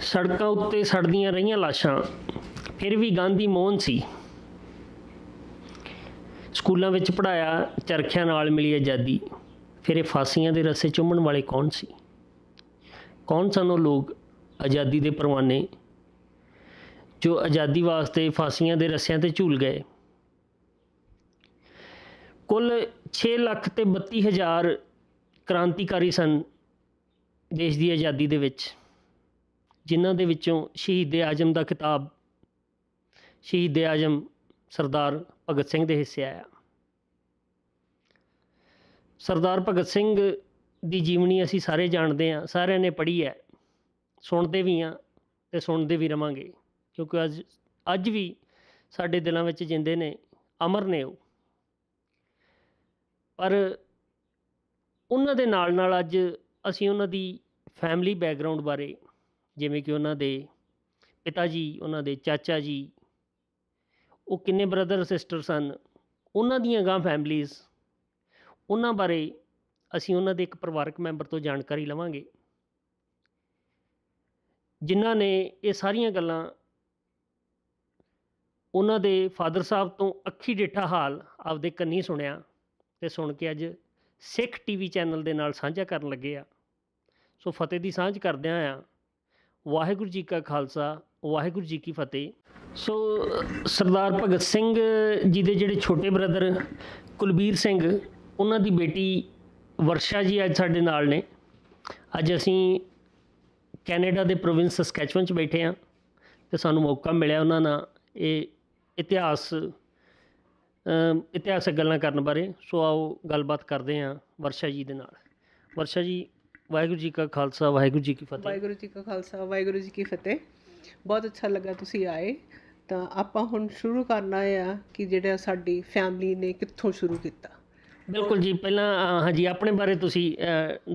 ਸੜਕਾਂ ਉੱਤੇ ਸੜਦੀਆਂ ਰਹੀਆਂ ਲਾਸ਼ਾਂ, ਫਿਰ ਵੀ ਗਾਂਧੀ ਮੋਹਨ ਸੀ। ਸਕੂਲਾਂ ਵਿੱਚ ਪੜ੍ਹਾਇਆ, ਚਰਖਿਆਂ ਨਾਲ ਮਿਲੀ ਆਜ਼ਾਦੀ, ਫਿਰ ਇਹ ਫਾਂਸੀਆਂ ਦੇ ਰੱਸੇ ਚੁੰਮਣ ਵਾਲੇ ਕੌਣ ਸੀ? ਕੌਣ ਸਨ ਉਹ ਲੋਕ, ਆਜ਼ਾਦੀ ਦੇ ਪਰਵਾਨੇ, ਜੋ ਆਜ਼ਾਦੀ ਵਾਸਤੇ ਫਾਂਸੀਆਂ ਦੇ ਰੱਸਿਆਂ 'ਤੇ ਝੂਲ ਗਏ? ਕੁੱਲ 6,32,000 ਕ੍ਰਾਂਤੀਕਾਰੀ ਸਨ ਦੇਸ਼ ਦੀ ਆਜ਼ਾਦੀ ਦੇ ਵਿੱਚ, ਜਿਨ੍ਹਾਂ ਦੇ ਵਿੱਚੋਂ ਸ਼ਹੀਦ ਆਜ਼ਮ ਦਾ ਖਿਤਾਬ ਸ਼ਹੀਦ ਆਜ਼ਮ ਸਰਦਾਰ ਭਗਤ ਸਿੰਘ ਦੇ ਹਿੱਸੇ ਆਇਆ। ਸਰਦਾਰ ਭਗਤ ਸਿੰਘ ਦੀ ਜੀਵਨੀ ਅਸੀਂ ਸਾਰੇ ਜਾਣਦੇ ਹਾਂ, ਸਾਰਿਆਂ ਨੇ ਪੜ੍ਹੀ ਹੈ, ਸੁਣਦੇ ਵੀ ਹਾਂ ਅਤੇ ਸੁਣਦੇ ਵੀ ਰਹਾਂਗੇ, ਕਿਉਂਕਿ ਅੱਜ ਵੀ ਸਾਡੇ ਦਿਲਾਂ ਵਿੱਚ ਜਿੰਦੇ ਨੇ, ਅਮਰ ਨੇ ਉਹ। ਪਰ ਉਹਨਾਂ ਦੇ ਨਾਲ ਨਾਲ ਅੱਜ ਅਸੀਂ ਉਹਨਾਂ ਦੀ ਫੈਮਿਲੀ ਬੈਕਗਰਾਊਂਡ ਬਾਰੇ, ਜਿਵੇਂ ਕਿ ਉਹਨਾਂ ਦੇ ਪਿਤਾ ਜੀ, ਉਹਨਾਂ ਦੇ ਚਾਚਾ ਜੀ, ਉਹ ਕਿੰਨੇ ਬ੍ਰਦਰ ਸਿਸਟਰ ਸਨ, ਉਹਨਾਂ ਦੀਆਂ ਅਗਾਂਹ ਫੈਮਲੀਜ਼, ਉਹਨਾਂ ਬਾਰੇ ਅਸੀਂ ਉਹਨਾਂ ਦੇ ਇੱਕ ਪਰਿਵਾਰਕ ਮੈਂਬਰ ਤੋਂ ਜਾਣਕਾਰੀ ਲਵਾਂਗੇ, ਜਿਨ੍ਹਾਂ ਨੇ ਇਹ ਸਾਰੀਆਂ ਗੱਲਾਂ ਉਹਨਾਂ ਦੇ ਫਾਦਰ ਸਾਹਿਬ ਤੋਂ ਅੱਖੀਂ ਡਿੱਠਾ ਹਾਲ ਆਪਦੇ ਕੰਨੀ ਸੁਣਿਆ ਅਤੇ ਸੁਣ ਕੇ ਅੱਜ ਸਿੱਖ TV ਚੈਨਲ ਦੇ ਨਾਲ ਸਾਂਝਾ ਕਰਨ ਲੱਗੇ ਆ। ਸੋ ਫਤਿਹ ਦੀ ਸਾਂਝ ਕਰਦਿਆਂ ਆ, ਵਾਹਿਗੁਰੂ ਜੀ ਕਾ ਖਾਲਸਾ, ਵਾਹਿਗੁਰੂ ਜੀ ਕੀ ਫਤਿਹ। ਸੋ ਸਰਦਾਰ ਭਗਤ ਸਿੰਘ ਜੀ ਦੇ ਜਿਹੜੇ ਛੋਟੇ ਬ੍ਰਦਰ ਕੁਲਬੀਰ ਸਿੰਘ, ਉਹਨਾਂ ਦੀ ਬੇਟੀ ਵਰਸ਼ਾ ਜੀ ਅੱਜ ਸਾਡੇ ਨਾਲ ਨੇ। ਅੱਜ ਅਸੀਂ ਕੈਨੇਡਾ ਦੇ ਪ੍ਰੋਵਿੰਸ ਸਸਕੈਚੁਅਨ 'ਚ ਬੈਠੇ ਹਾਂ ਅਤੇ ਸਾਨੂੰ ਮੌਕਾ ਮਿਲਿਆ ਉਹਨਾਂ ਨਾਲ ਇਹ ਇਤਿਹਾਸਕ ਗੱਲਾਂ ਕਰਨ ਬਾਰੇ। ਸੋ ਆਓ ਗੱਲਬਾਤ ਕਰਦੇ ਹਾਂ ਵਰਸ਼ਾ ਜੀ ਦੇ ਨਾਲ। ਵਰਸ਼ਾ ਜੀ, ਵਾਹਿਗੁਰੂ ਜੀ ਕਾ ਖਾਲਸਾ, ਵਾਹਿਗੁਰੂ ਜੀ ਕੀ ਫਤਿਹ। ਵਾਹਿਗੁਰੂ ਜੀ ਕਾ ਖਾਲਸਾ, ਵਾਹਿਗੁਰੂ ਜੀ ਕੀ ਫਤਿਹ। ਬਹੁਤ ਅੱਛਾ ਲੱਗਾ ਤੁਸੀਂ ਆਏ। ਤਾਂ ਆਪਾਂ ਹੁਣ ਸ਼ੁਰੂ ਕਰਨਾ ਆ ਕਿ ਜਿਹੜਾ ਸਾਡੀ ਫੈਮਿਲੀ ਨੇ ਕਿੱਥੋਂ ਸ਼ੁਰੂ ਕੀਤਾ। ਬਿਲਕੁਲ ਜੀ, ਪਹਿਲਾਂ ਹਾਂਜੀ ਆਪਣੇ ਬਾਰੇ ਤੁਸੀਂ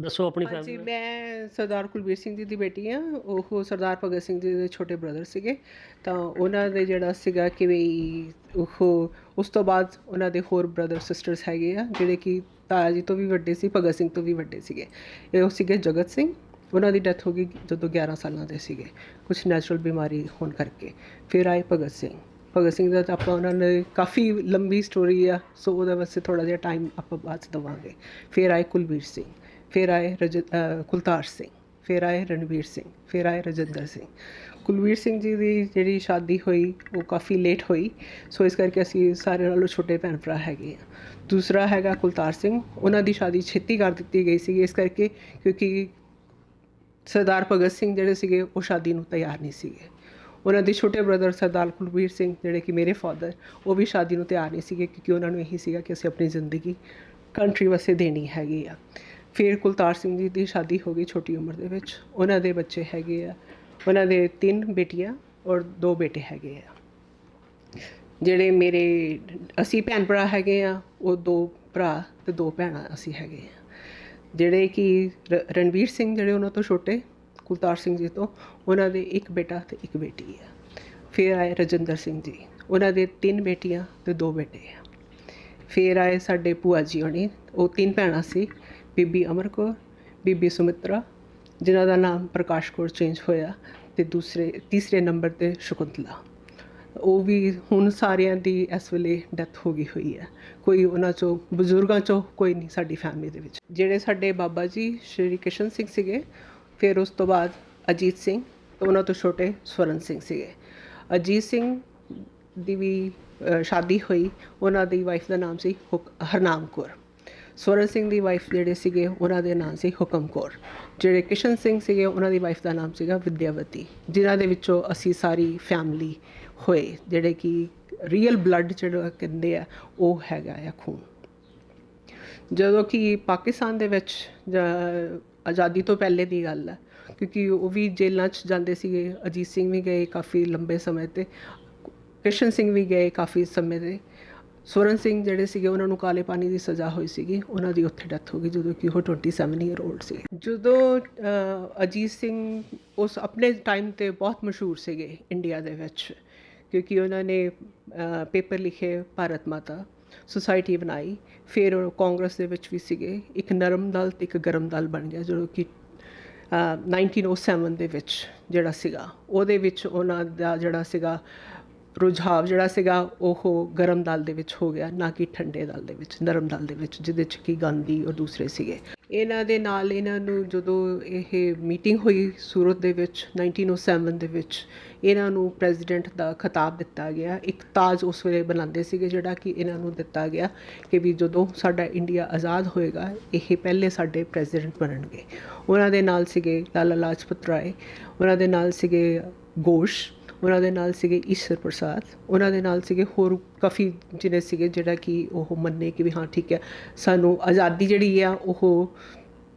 ਦੱਸੋ ਆਪਣੀ ਹਾਂਜੀ, ਫੈਮਿਲੀ। ਮੈਂ ਸਰਦਾਰ ਕੁਲਬੀਰ ਸਿੰਘ ਜੀ ਦੀ ਬੇਟੀ ਹਾਂ। ਉਹ ਸਰਦਾਰ ਭਗਤ ਸਿੰਘ ਜੀ ਦੇ ਛੋਟੇ ਬ੍ਰਦਰ ਸੀਗੇ। ਤਾਂ ਉਹਨਾਂ ਦੇ ਜਿਹੜਾ ਸੀਗਾ ਕਿ ਵੀ ਉਹ ਉਸ ਤੋਂ ਬਾਅਦ ਉਹਨਾਂ ਦੇ ਹੋਰ ਬ੍ਰਦਰ ਸਿਸਟਰਸ ਹੈਗੇ ਆ, ਜਿਹੜੇ ਕਿ ਤਾਇਆ ਜੀ ਤੋਂ ਵੀ ਵੱਡੇ ਸੀ, ਭਗਤ ਸਿੰਘ ਤੋਂ ਵੀ ਵੱਡੇ ਸੀਗੇ। ਉਹ ਸੀਗੇ ਜਗਤ ਸਿੰਘ। ਉਹਨਾਂ ਦੀ ਡੈਥ ਹੋ ਗਈ ਜਦੋਂ 11 ਸਾਲਾਂ ਦੇ ਸੀਗੇ, ਕੁਛ ਨੈਚੁਰਲ ਬਿਮਾਰੀ ਹੋਣ ਕਰਕੇ। ਫਿਰ ਆਏ ਭਗਤ ਸਿੰਘ। ਭਗਤ ਸਿੰਘ ਦਾ ਤਾਂ ਆਪਾਂ ਉਹਨਾਂ ਨੇ ਕਾਫੀ ਲੰਬੀ ਸਟੋਰੀ ਆ, ਸੋ ਉਹਦੇ ਵਾਸਤੇ ਥੋੜ੍ਹਾ ਜਿਹਾ ਟਾਈਮ ਆਪਾਂ ਬਾਅਦ 'ਚ ਦੇਵਾਂਗੇ। ਫਿਰ ਆਏ ਕੁਲਬੀਰ ਸਿੰਘ, ਫਿਰ ਆਏ ਕੁਲਤਾਰ ਸਿੰਘ, ਫਿਰ ਆਏ ਰਣਵੀਰ ਸਿੰਘ, ਫਿਰ ਆਏ ਰਜਿੰਦਰ ਸਿੰਘ। ਕੁਲਬੀਰ ਸਿੰਘ ਜੀ ਦੀ ਜਿਹੜੀ ਸ਼ਾਦੀ ਹੋਈ ਉਹ ਕਾਫੀ ਲੇਟ ਹੋਈ, ਸੋ ਇਸ ਕਰਕੇ ਅਸੀਂ ਸਾਰਿਆਂ ਨਾਲੋਂ ਛੋਟੇ ਭੈਣ ਭਰਾ ਹੈਗੇ ਆ। ਦੂਸਰਾ ਹੈਗਾ ਕੁਲਤਾਰ ਸਿੰਘ। ਉਹਨਾਂ ਦੀ ਸ਼ਾਦੀ ਛੇਤੀ ਕਰ ਦਿੱਤੀ ਗਈ ਸੀਗੀ ਇਸ ਕਰਕੇ ਕਿਉਂਕਿ ਸਰਦਾਰ ਭਗਤ ਸਿੰਘ ਜਿਹੜੇ ਸੀਗੇ ਉਹ ਸ਼ਾਦੀ ਨੂੰ ਤਿਆਰ ਨਹੀਂ ਸੀਗੇ। ਉਹਨਾਂ ਦੇ ਛੋਟੇ ਬ੍ਰਦਰ ਸਰਦਾਰ ਕੁਲਬੀਰ ਸਿੰਘ, ਜਿਹੜੇ ਕਿ ਮੇਰੇ ਫਾਦਰ, ਉਹ ਵੀ ਸ਼ਾਦੀ ਨੂੰ ਤਿਆਰ ਨਹੀਂ ਸੀਗੇ ਕਿਉਂਕਿ ਉਹਨਾਂ ਨੂੰ ਇਹੀ ਸੀਗਾ ਕਿ ਅਸੀਂ ਆਪਣੀ ਜ਼ਿੰਦਗੀ ਕੰਟਰੀ ਵਾਸਤੇ ਦੇਣੀ ਹੈਗੀ ਆ। ਫਿਰ ਕੁਲਤਾਰ ਸਿੰਘ ਜੀ ਦੀ ਸ਼ਾਦੀ ਹੋ ਗਈ ਛੋਟੀ ਉਮਰ ਦੇ ਵਿੱਚ। ਉਹਨਾਂ ਦੇ ਬੱਚੇ ਹੈਗੇ ਆ, ਉਹਨਾਂ ਦੇ 3 ਬੇਟੀਆਂ ਔਰ 2 ਬੇਟੇ ਹੈਗੇ ਆ। ਜਿਹੜੇ ਮੇਰੇ ਅਸੀਂ ਭੈਣ ਭਰਾ ਹੈਗੇ ਆ, ਉਹ 2 ਭਰਾ ਅਤੇ 2 ਭੈਣਾਂ ਅਸੀਂ ਹੈਗੇ ਆ। ਜਿਹੜੇ ਕਿ ਰਣਵੀਰ ਸਿੰਘ, ਜਿਹੜੇ ਉਹਨਾਂ ਤੋਂ ਛੋਟੇ ਕੁਲਤਾਰ ਸਿੰਘ ਜੀ ਤੋਂ, ਉਹਨਾਂ ਦੇ 1 ਬੇਟਾ ਅਤੇ 1 ਬੇਟੀ ਆ। ਫਿਰ ਆਏ ਰਜਿੰਦਰ ਸਿੰਘ ਜੀ, ਉਹਨਾਂ ਦੇ 3 ਬੇਟੀਆਂ ਅਤੇ 2 ਬੇਟੇ ਆ। ਫਿਰ ਆਏ ਸਾਡੇ ਭੂਆ ਜੀ ਹੋਣੀ, ਉਹ 3 ਭੈਣਾਂ ਸੀ, ਬੀਬੀ ਅਮਰ ਕੌਰ, ਬੀਬੀ ਸੁਮਿਤਰਾ, ਜਿਨ੍ਹਾਂ ਦਾ ਨਾਮ ਪ੍ਰਕਾਸ਼ ਕੌਰ ਚੇਂਜ ਹੋਇਆ, ਅਤੇ ਤੀਸਰੇ ਨੰਬਰ 'ਤੇ ਸ਼ਕੁੰਤਲਾ। ਉਹ ਵੀ ਹੁਣ ਸਾਰਿਆਂ ਦੀ ਇਸ ਵੇਲੇ ਡੈਥ ਹੋ ਗਈ ਹੋਈ ਹੈ। ਕੋਈ ਉਹਨਾਂ 'ਚੋਂ ਬਜ਼ੁਰਗਾਂ 'ਚੋਂ ਕੋਈ ਨਹੀਂ ਸਾਡੀ ਫੈਮਿਲੀ ਦੇ ਵਿੱਚ। ਜਿਹੜੇ ਸਾਡੇ ਬਾਬਾ ਜੀ ਸ਼੍ਰੀ ਕ੍ਰਿਸ਼ਨ ਸਿੰਘ ਸੀਗੇ, ਫਿਰ ਉਸ ਤੋਂ ਬਾਅਦ ਅਜੀਤ ਸਿੰਘ, ਉਹਨਾਂ ਤੋਂ ਛੋਟੇ ਸਵਰਨ ਸਿੰਘ ਸੀਗੇ। ਅਜੀਤ ਸਿੰਘ ਦੀ ਵੀ ਸ਼ਾਦੀ ਹੋਈ, ਉਹਨਾਂ ਦੀ ਵਾਈਫ ਦਾ ਨਾਮ ਸੀ ਹਰਨਾਮ ਕੌਰ। ਸਵਰਨ ਸਿੰਘ ਦੀ ਵਾਈਫ ਜਿਹੜੇ ਸੀਗੇ ਉਹਨਾਂ ਦੇ ਨਾਮ ਸੀ ਹੁਕਮ ਕੌਰ। ਜਿਹੜੇ ਕ੍ਰਿਸ਼ਨ ਸਿੰਘ ਸੀਗੇ ਉਹਨਾਂ ਦੀ ਵਾਈਫ ਦਾ ਨਾਮ ਸੀਗਾ ਵਿਦਿਆਵਤੀ, ਜਿਨ੍ਹਾਂ ਦੇ ਵਿੱਚੋਂ ਅਸੀਂ ਸਾਰੀ ਫੈਮਿਲੀ ਹੋਏ, ਜਿਹੜੇ ਕਿ ਰੀਅਲ ਬਲੱਡ ਜਿਹੜਾ ਕਹਿੰਦੇ ਆ ਉਹ ਹੈਗਾ ਆ ਖੂਨ। ਜਦੋਂ ਕਿ ਪਾਕਿਸਤਾਨ ਦੇ ਵਿੱਚ ਆਜ਼ਾਦੀ ਤੋਂ ਪਹਿਲੇ ਦੀ ਗੱਲ ਹੈ, ਕਿਉਂਕਿ ਉਹ ਵੀ ਜੇਲ੍ਹਾਂ 'ਚ ਜਾਂਦੇ ਸੀਗੇ। ਅਜੀਤ ਸਿੰਘ ਵੀ ਗਏ ਕਾਫੀ ਲੰਬੇ ਸਮੇਂ 'ਤੇ, ਕ੍ਰਿਸ਼ਨ ਸਿੰਘ ਵੀ ਗਏ ਕਾਫੀ ਸਮੇਂ 'ਤੇ। ਸਵਰਨ ਸਿੰਘ ਜਿਹੜੇ ਸੀਗੇ ਉਹਨਾਂ ਨੂੰ ਕਾਲੇ ਪਾਣੀ ਦੀ ਸਜ਼ਾ ਹੋਈ ਸੀਗੀ, ਉਹਨਾਂ ਦੀ ਉੱਥੇ ਡੈਥ ਹੋ ਗਈ ਜਦੋਂ ਕਿ ਉਹ 27 ਈਅਰ ਓਲਡ ਸੀ। ਜਦੋਂ ਅਜੀਤ ਸਿੰਘ ਉਸ ਆਪਣੇ ਟਾਈਮ 'ਤੇ ਬਹੁਤ ਮਸ਼ਹੂਰ ਸੀਗੇ ਇੰਡੀਆ ਦੇ ਵਿੱਚ, ਕਿਉਂਕਿ ਉਹਨਾਂ ਨੇ ਪੇਪਰ ਲਿਖੇ, ਭਾਰਤ ਮਾਤਾ ਸੁਸਾਇਟੀ ਬਣਾਈ। ਫਿਰ ਉਹ ਕਾਂਗਰਸ ਦੇ ਵਿੱਚ ਵੀ ਸੀਗੇ। ਇੱਕ ਨਰਮ ਦਲ ਅਤੇ ਇੱਕ ਗਰਮ ਦਲ ਬਣ ਗਿਆ, ਜਦੋਂ ਕਿ 1907 ਦੇ ਵਿੱਚ ਜਿਹੜਾ ਸੀਗਾ ਉਹਦੇ ਵਿੱਚ ਉਹਨਾਂ ਦਾ ਜਿਹੜਾ ਸੀਗਾ ਰੁਝਾਵ ਜਿਹੜਾ ਸੀਗਾ ਉਹ ਗਰਮ ਦਲ ਦੇ ਵਿੱਚ ਹੋ ਗਿਆ, ਨਾ ਕਿ ਠੰਡੇ ਦਲ ਦੇ ਵਿੱਚ, ਨਰਮ ਦਲ ਦੇ ਵਿੱਚ, ਜਿਹਦੇ 'ਚ ਕਿ ਗਾਂਧੀ ਔਰ ਦੂਸਰੇ ਸੀਗੇ। ਇਹਨਾਂ ਦੇ ਨਾਲ ਇਹਨਾਂ ਨੂੰ ਜਦੋਂ ਇਹ ਮੀਟਿੰਗ ਹੋਈ ਸੂਰਤ ਦੇ ਵਿੱਚ 1907 ਦੇ ਵਿੱਚ, ਇਹਨਾਂ ਨੂੰ ਪ੍ਰੈਜ਼ੀਡੈਂਟ ਦਾ ਖਿਤਾਬ ਦਿੱਤਾ ਗਿਆ। ਇੱਕ ਤਾਜ ਉਸ ਵੇਲੇ ਬਣਾਉਂਦੇ ਸੀਗੇ ਜਿਹੜਾ ਕਿ ਇਹਨਾਂ ਨੂੰ ਦਿੱਤਾ ਗਿਆ ਕਿ ਵੀ ਜਦੋਂ ਸਾਡਾ ਇੰਡੀਆ ਆਜ਼ਾਦ ਹੋਏਗਾ ਇਹ ਪਹਿਲੇ ਸਾਡੇ ਪ੍ਰੈਜ਼ੀਡੈਂਟ ਬਣਨਗੇ। ਉਹਨਾਂ ਦੇ ਨਾਲ ਸੀਗੇ ਲਾਲਾ ਲਾਜਪਤ ਰਾਏ, ਉਹਨਾਂ ਦੇ ਨਾਲ ਸੀਗੇ ਘੋਸ਼, ਉਹਨਾਂ ਦੇ ਨਾਲ ਸੀਗੇ ਈਸ਼ਰ ਪ੍ਰਸਾਦ, ਉਹਨਾਂ ਦੇ ਨਾਲ ਸੀਗੇ ਹੋਰ ਕਾਫੀ ਜਿਹੜੇ ਸੀਗੇ ਜਿਹੜਾ ਕਿ ਉਹ ਮੰਨੇ ਕਿ ਵੀ ਹਾਂ ਠੀਕ ਹੈ ਸਾਨੂੰ ਆਜ਼ਾਦੀ ਜਿਹੜੀ ਆ ਉਹ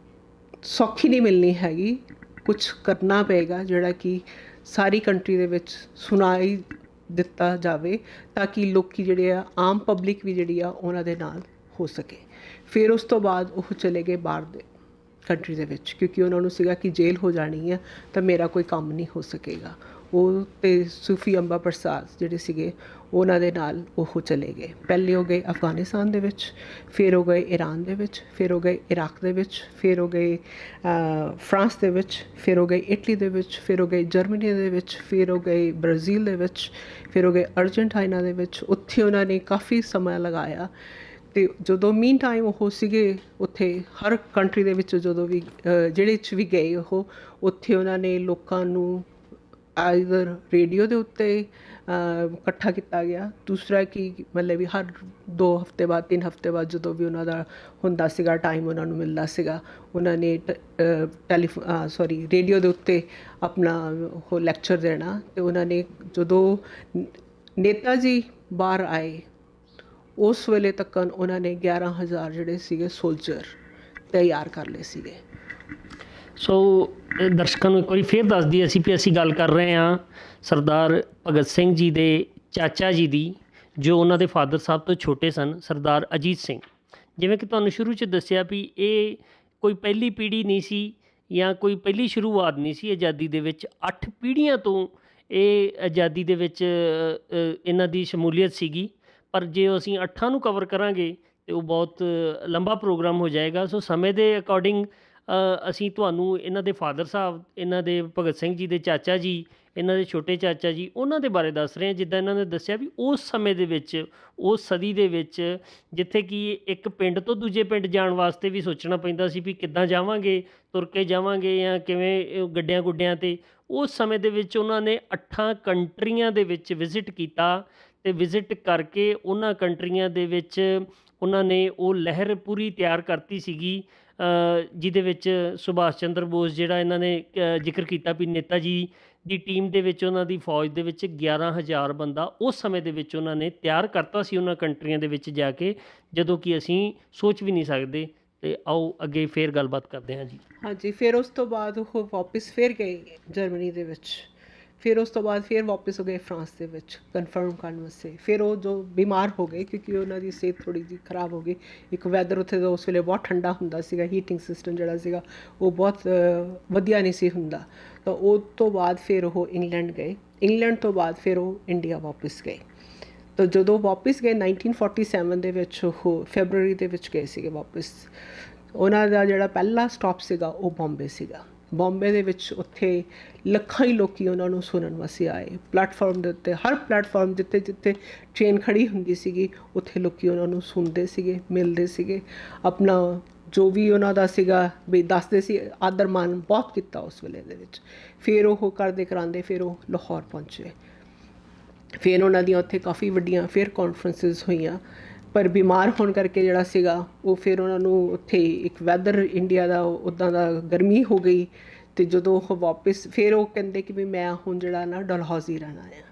ਸੌਖੀ ਨਹੀਂ ਮਿਲਣੀ ਹੈਗੀ, ਕੁਛ ਕਰਨਾ ਪਏਗਾ ਜਿਹੜਾ ਕਿ ਸਾਰੀ ਕੰਟਰੀ ਦੇ ਵਿੱਚ ਸੁਣਾਈ ਦਿੱਤਾ ਜਾਵੇ ਤਾਂ ਕਿ ਲੋਕੀ ਜਿਹੜੇ ਆ ਆਮ ਪਬਲਿਕ ਵੀ ਜਿਹੜੀ ਆ ਉਹਨਾਂ ਦੇ ਨਾਲ ਹੋ ਸਕੇ। ਫਿਰ ਉਸ ਤੋਂ ਬਾਅਦ ਉਹ ਚਲੇ ਗਏ ਬਾਹਰ ਦੇ ਕੰਟਰੀ ਦੇ ਵਿੱਚ, ਕਿਉਂਕਿ ਉਹਨਾਂ ਨੂੰ ਸੀਗਾ ਕਿ ਜੇਲ੍ਹ ਹੋ ਜਾਣੀ ਹੈ ਤਾਂ ਮੇਰਾ ਕੋਈ ਕੰਮ ਨਹੀਂ ਹੋ ਸਕੇਗਾ। ਉਹ ਤੇ ਸੂਫੀ ਅੰਬਾ ਪ੍ਰਸਾਦ ਜਿਹੜੇ ਸੀਗੇ ਉਹਨਾਂ ਦੇ ਨਾਲ ਉਹ ਚਲੇ ਗਏ। ਪਹਿਲੇ ਉਹ ਗਏ ਅਫਗਾਨਿਸਤਾਨ ਦੇ ਵਿੱਚ, ਫਿਰ ਉਹ ਗਏ ਈਰਾਨ ਦੇ ਵਿੱਚ, ਫਿਰ ਉਹ ਗਏ ਇਰਾਕ ਦੇ ਵਿੱਚ, ਫਿਰ ਉਹ ਗਏ ਫਰਾਂਸ ਦੇ ਵਿੱਚ, ਫਿਰ ਉਹ ਗਏ ਇਟਲੀ ਦੇ ਵਿੱਚ, ਫਿਰ ਉਹ ਗਏ ਜਰਮਨੀ ਦੇ ਵਿੱਚ, ਫਿਰ ਉਹ ਗਏ ਬ੍ਰਾਜ਼ੀਲ ਦੇ ਵਿੱਚ, ਫਿਰ ਉਹ ਗਏ ਅਰਜਨਟਾਈਨਾ ਦੇ ਵਿੱਚ। ਉੱਥੇ ਉਹਨਾਂ ਨੇ ਕਾਫੀ ਸਮਾਂ ਲਗਾਇਆ ਅਤੇ ਜਦੋਂ ਮੀਨ ਟਾਈਮ ਉਹ ਸੀਗੇ ਉੱਥੇ ਹਰ ਕੰਟਰੀ ਦੇ ਵਿੱਚ ਜਦੋਂ ਵੀ ਜਿਹੜੇ 'ਚ ਵੀ ਗਏ ਉਹ ਉੱਥੇ ਉਹਨਾਂ ਨੇ ਲੋਕਾਂ ਨੂੰ ਆਈਦਰ ਰੇਡੀਓ ਦੇ ਉੱਤੇ ਇਕੱਠਾ ਕੀਤਾ ਗਿਆ। ਦੂਸਰਾ ਕਿ ਮਤਲਬ ਵੀ ਹਰ 2 ਹਫ਼ਤੇ ਬਾਅਦ 3 ਹਫ਼ਤੇ ਬਾਅਦ ਜਦੋਂ ਵੀ ਉਹਨਾਂ ਦਾ ਹੁੰਦਾ ਸੀਗਾ ਟਾਈਮ ਉਹਨਾਂ ਨੂੰ ਮਿਲਦਾ ਸੀਗਾ, ਉਹਨਾਂ ਨੇ ਰੇਡੀਓ ਦੇ ਉੱਤੇ ਆਪਣਾ ਉਹ ਲੈਕਚਰ ਦੇਣਾ। ਅਤੇ ਉਹਨਾਂ ਨੇ ਜਦੋਂ ਨੇਤਾ ਜੀ ਬਾਹਰ ਆਏ ਉਸ ਵੇਲੇ ਤੱਕ ਉਹਨਾਂ ਨੇ 11,000 ਜਿਹੜੇ ਸੀਗੇ ਸੋਲਜਰ ਤਿਆਰ ਕਰ ਲਏ ਸੀਗੇ। ਸੋ ਦਰਸ਼ਕਾਂ ਨੂੰ ਇੱਕ ਵਾਰੀ ਫਿਰ ਦੱਸ ਦਈਏ ਅਸੀਂ ਗੱਲ ਕਰ ਰਹੇ ਹਾਂ ਸਰਦਾਰ ਭਗਤ ਸਿੰਘ ਜੀ ਦੇ ਚਾਚਾ ਜੀ ਦੀ, ਜੋ ਉਹਨਾਂ ਦੇ ਫਾਦਰ ਸਾਹਿਬ ਤੋਂ ਛੋਟੇ ਸਨ, ਸਰਦਾਰ ਅਜੀਤ ਸਿੰਘ। ਜਿਵੇਂ ਕਿ ਤੁਹਾਨੂੰ ਸ਼ੁਰੂ 'ਚ ਦੱਸਿਆ ਵੀ ਇਹ ਕੋਈ ਪਹਿਲੀ ਪੀੜ੍ਹੀ ਨਹੀਂ ਸੀ ਜਾਂ ਕੋਈ ਪਹਿਲੀ ਸ਼ੁਰੂਆਤ ਨਹੀਂ ਸੀ ਆਜ਼ਾਦੀ ਦੇ ਵਿੱਚ। 8 ਪੀੜ੍ਹੀਆਂ ਤੋਂ ਇਹ ਆਜ਼ਾਦੀ ਦੇ ਵਿੱਚ ਇਹਨਾਂ ਦੀ ਸ਼ਮੂਲੀਅਤ ਸੀਗੀ, ਪਰ ਜੇ ਅਸੀਂ 8 ਨੂੰ ਕਵਰ ਕਰਾਂਗੇ ਤਾਂ ਉਹ ਬਹੁਤ ਲੰਬਾ ਪ੍ਰੋਗਰਾਮ ਹੋ ਜਾਏਗਾ। ਸੋ ਸਮੇਂ ਦੇ ਅਕੋਰਡਿੰਗ ਅਸੀਂ ਤੁਹਾਨੂੰ ਇਹਨਾਂ ਦੇ ਫਾਦਰ ਸਾਹਿਬ, ਇਹਨਾਂ ਦੇ ਭਗਤ ਸਿੰਘ ਜੀ ਦੇ ਚਾਚਾ ਜੀ, ਇਹਨਾਂ ਦੇ ਛੋਟੇ ਚਾਚਾ ਜੀ, ਉਹਨਾਂ ਦੇ ਬਾਰੇ ਦੱਸ ਰਹੇ ਹਾਂ। ਜਿੱਦਾਂ ਇਹਨਾਂ ਨੇ ਦੱਸਿਆ ਵੀ ਉਸ ਸਮੇਂ ਦੇ ਵਿੱਚ, ਉਸ ਸਦੀ ਦੇ ਵਿੱਚ ਜਿੱਥੇ ਕਿ ਇੱਕ ਪਿੰਡ ਤੋਂ ਦੂਜੇ ਪਿੰਡ ਜਾਣ ਵਾਸਤੇ ਵੀ ਸੋਚਣਾ ਪੈਂਦਾ ਸੀ ਵੀ ਕਿੱਦਾਂ ਜਾਵਾਂਗੇ, ਤੁਰ ਕੇ ਜਾਵਾਂਗੇ ਜਾਂ ਕਿਵੇਂ ਗੱਡਿਆਂ ਗੁੱਡਿਆਂ 'ਤੇ। ਉਸ ਸਮੇਂ ਦੇ ਵਿੱਚ ਉਹਨਾਂ ਨੇ 8 ਕੰਟਰੀਆਂ ਦੇ ਵਿੱਚ ਵਿਜ਼ਿਟ ਕੀਤਾ ਅਤੇ ਵਿਜ਼ਿਟ ਕਰਕੇ ਉਹਨਾਂ ਕੰਟਰੀਆਂ ਦੇ ਵਿੱਚ ਉਹਨਾਂ ਨੇ ਉਹ ਲਹਿਰ ਪੂਰੀ ਤਿਆਰ ਕਰਤੀ ਸੀਗੀ, ਜਿਹਦੇ ਵਿੱਚ ਸੁਭਾਸ਼ ਚੰਦਰ ਬੋਸ, ਜਿਹੜਾ ਇਹਨਾਂ ਨੇ ਜ਼ਿਕਰ ਕੀਤਾ ਵੀ ਨੇਤਾ ਜੀ ਦੀ ਟੀਮ ਦੇ ਵਿੱਚ, ਉਹਨਾਂ ਦੀ ਫੌਜ ਦੇ ਵਿੱਚ 11,000 ਬੰਦਾ ਉਸ ਸਮੇਂ ਦੇ ਵਿੱਚ ਉਹਨਾਂ ਨੇ ਤਿਆਰ ਕਰਤਾ ਸੀ ਉਹਨਾਂ ਕੰਟਰੀਆਂ ਦੇ ਵਿੱਚ ਜਾ ਕੇ, ਜਦੋਂ ਕਿ ਅਸੀਂ ਸੋਚ ਵੀ ਨਹੀਂ ਸਕਦੇ। ਅਤੇ ਆਓ ਅੱਗੇ ਫਿਰ ਗੱਲਬਾਤ ਕਰਦੇ ਹਾਂ ਜੀ। ਹਾਂਜੀ, ਫਿਰ ਉਸ ਤੋਂ ਬਾਅਦ ਉਹ ਵਾਪਿਸ ਫਿਰ ਗਏ ਜਰਮਨੀ ਦੇ ਵਿੱਚ, ਫਿਰ ਉਸ ਤੋਂ ਬਾਅਦ ਫਿਰ ਵਾਪਿਸ ਹੋ ਗਏ ਫਰਾਂਸ ਦੇ ਵਿੱਚ ਕਨਫਰਮ ਕਰਨ ਵਾਸਤੇ। ਫਿਰ ਉਹ ਜੋ ਬਿਮਾਰ ਹੋ ਗਏ ਕਿਉਂਕਿ ਉਹਨਾਂ ਦੀ ਸਿਹਤ ਥੋੜ੍ਹੀ ਜਿਹੀ ਖਰਾਬ ਹੋ ਗਈ। ਇੱਕ ਵੈਦਰ ਉੱਥੇ ਦਾ ਉਸ ਵੇਲੇ ਬਹੁਤ ਠੰਡਾ ਹੁੰਦਾ ਸੀਗਾ, ਹੀਟਿੰਗ ਸਿਸਟਮ ਜਿਹੜਾ ਸੀਗਾ ਉਹ ਬਹੁਤ ਵਧੀਆ ਨਹੀਂ ਸੀ ਹੁੰਦਾ। ਤਾਂ ਉਹ ਤੋਂ ਬਾਅਦ ਫਿਰ ਉਹ ਇੰਗਲੈਂਡ ਗਏ। ਇੰਗਲੈਂਡ ਤੋਂ ਬਾਅਦ ਫਿਰ ਉਹ ਇੰਡੀਆ ਵਾਪਿਸ ਗਏ। ਤਾਂ ਜਦੋਂ ਵਾਪਿਸ ਗਏ 1947 ਦੇ ਵਿੱਚ, ਉਹ ਫੈਬਰਰੀ ਦੇ ਵਿੱਚ ਗਏ ਸੀਗੇ ਵਾਪਿਸ। ਉਹਨਾਂ ਦਾ ਜਿਹੜਾ ਪਹਿਲਾ ਸਟਾਪ ਸੀਗਾ ਉਹ ਬੰਬੇ ਸੀਗਾ। ਬੰਬੇ ਦੇ ਵਿੱਚ ਉੱਥੇ ਲੱਖਾਂ ਹੀ ਲੋਕ ਉਹਨਾਂ ਨੂੰ ਸੁਣਨ ਵਾਸਤੇ ਆਏ। ਪਲੈਟਫਾਰਮ ਦੇ ਉੱਤੇ, ਹਰ ਪਲੈਟਫਾਰਮ ਜਿੱਥੇ ਜਿੱਥੇ ਟ੍ਰੇਨ ਖੜ੍ਹੀ ਹੁੰਦੀ ਸੀਗੀ ਉੱਥੇ ਲੋਕ ਉਹਨਾਂ ਨੂੰ ਸੁਣਦੇ ਸੀਗੇ, ਮਿਲਦੇ ਸੀਗੇ, ਆਪਣਾ ਜੋ ਵੀ ਉਹਨਾਂ ਦਾ ਸੀਗਾ ਵੀ ਦੱਸਦੇ ਸੀ। ਆਦਰ ਮਾਨ ਬਹੁਤ ਕੀਤਾ ਉਸ ਵੇਲੇ ਦੇ ਵਿੱਚ। ਫਿਰ ਉਹ ਕਰਦੇ ਕਰਾਉਂਦੇ ਫਿਰ ਉਹ ਲਾਹੌਰ ਪਹੁੰਚੇ। ਫਿਰ ਉਹਨਾਂ ਦੀਆਂ ਉੱਥੇ ਕਾਫੀ ਵੱਡੀਆਂ ਫਿਰ ਕਾਨਫਰੰਸਿਸ ਹੋਈਆਂ, ਪਰ ਬਿਮਾਰ ਹੋਣ ਕਰਕੇ ਜਿਹੜਾ ਸੀਗਾ ਉਹ ਫਿਰ ਉਹਨਾਂ ਨੂੰ ਉੱਥੇ ਇੱਕ ਵੈਦਰ ਇੰਡੀਆ ਦਾ ਉੱਦਾਂ ਦਾ ਗਰਮੀ ਹੋ ਗਈ। ਅਤੇ ਜਦੋਂ ਉਹ ਵਾਪਿਸ ਫਿਰ ਉਹ ਕਹਿੰਦੇ ਕਿ ਵੀ ਮੈਂ ਹੁਣ ਜਿਹੜਾ ਨਾ ਡਲਹੌਜ਼ੀ ਰਹਿਣਾ ਆ।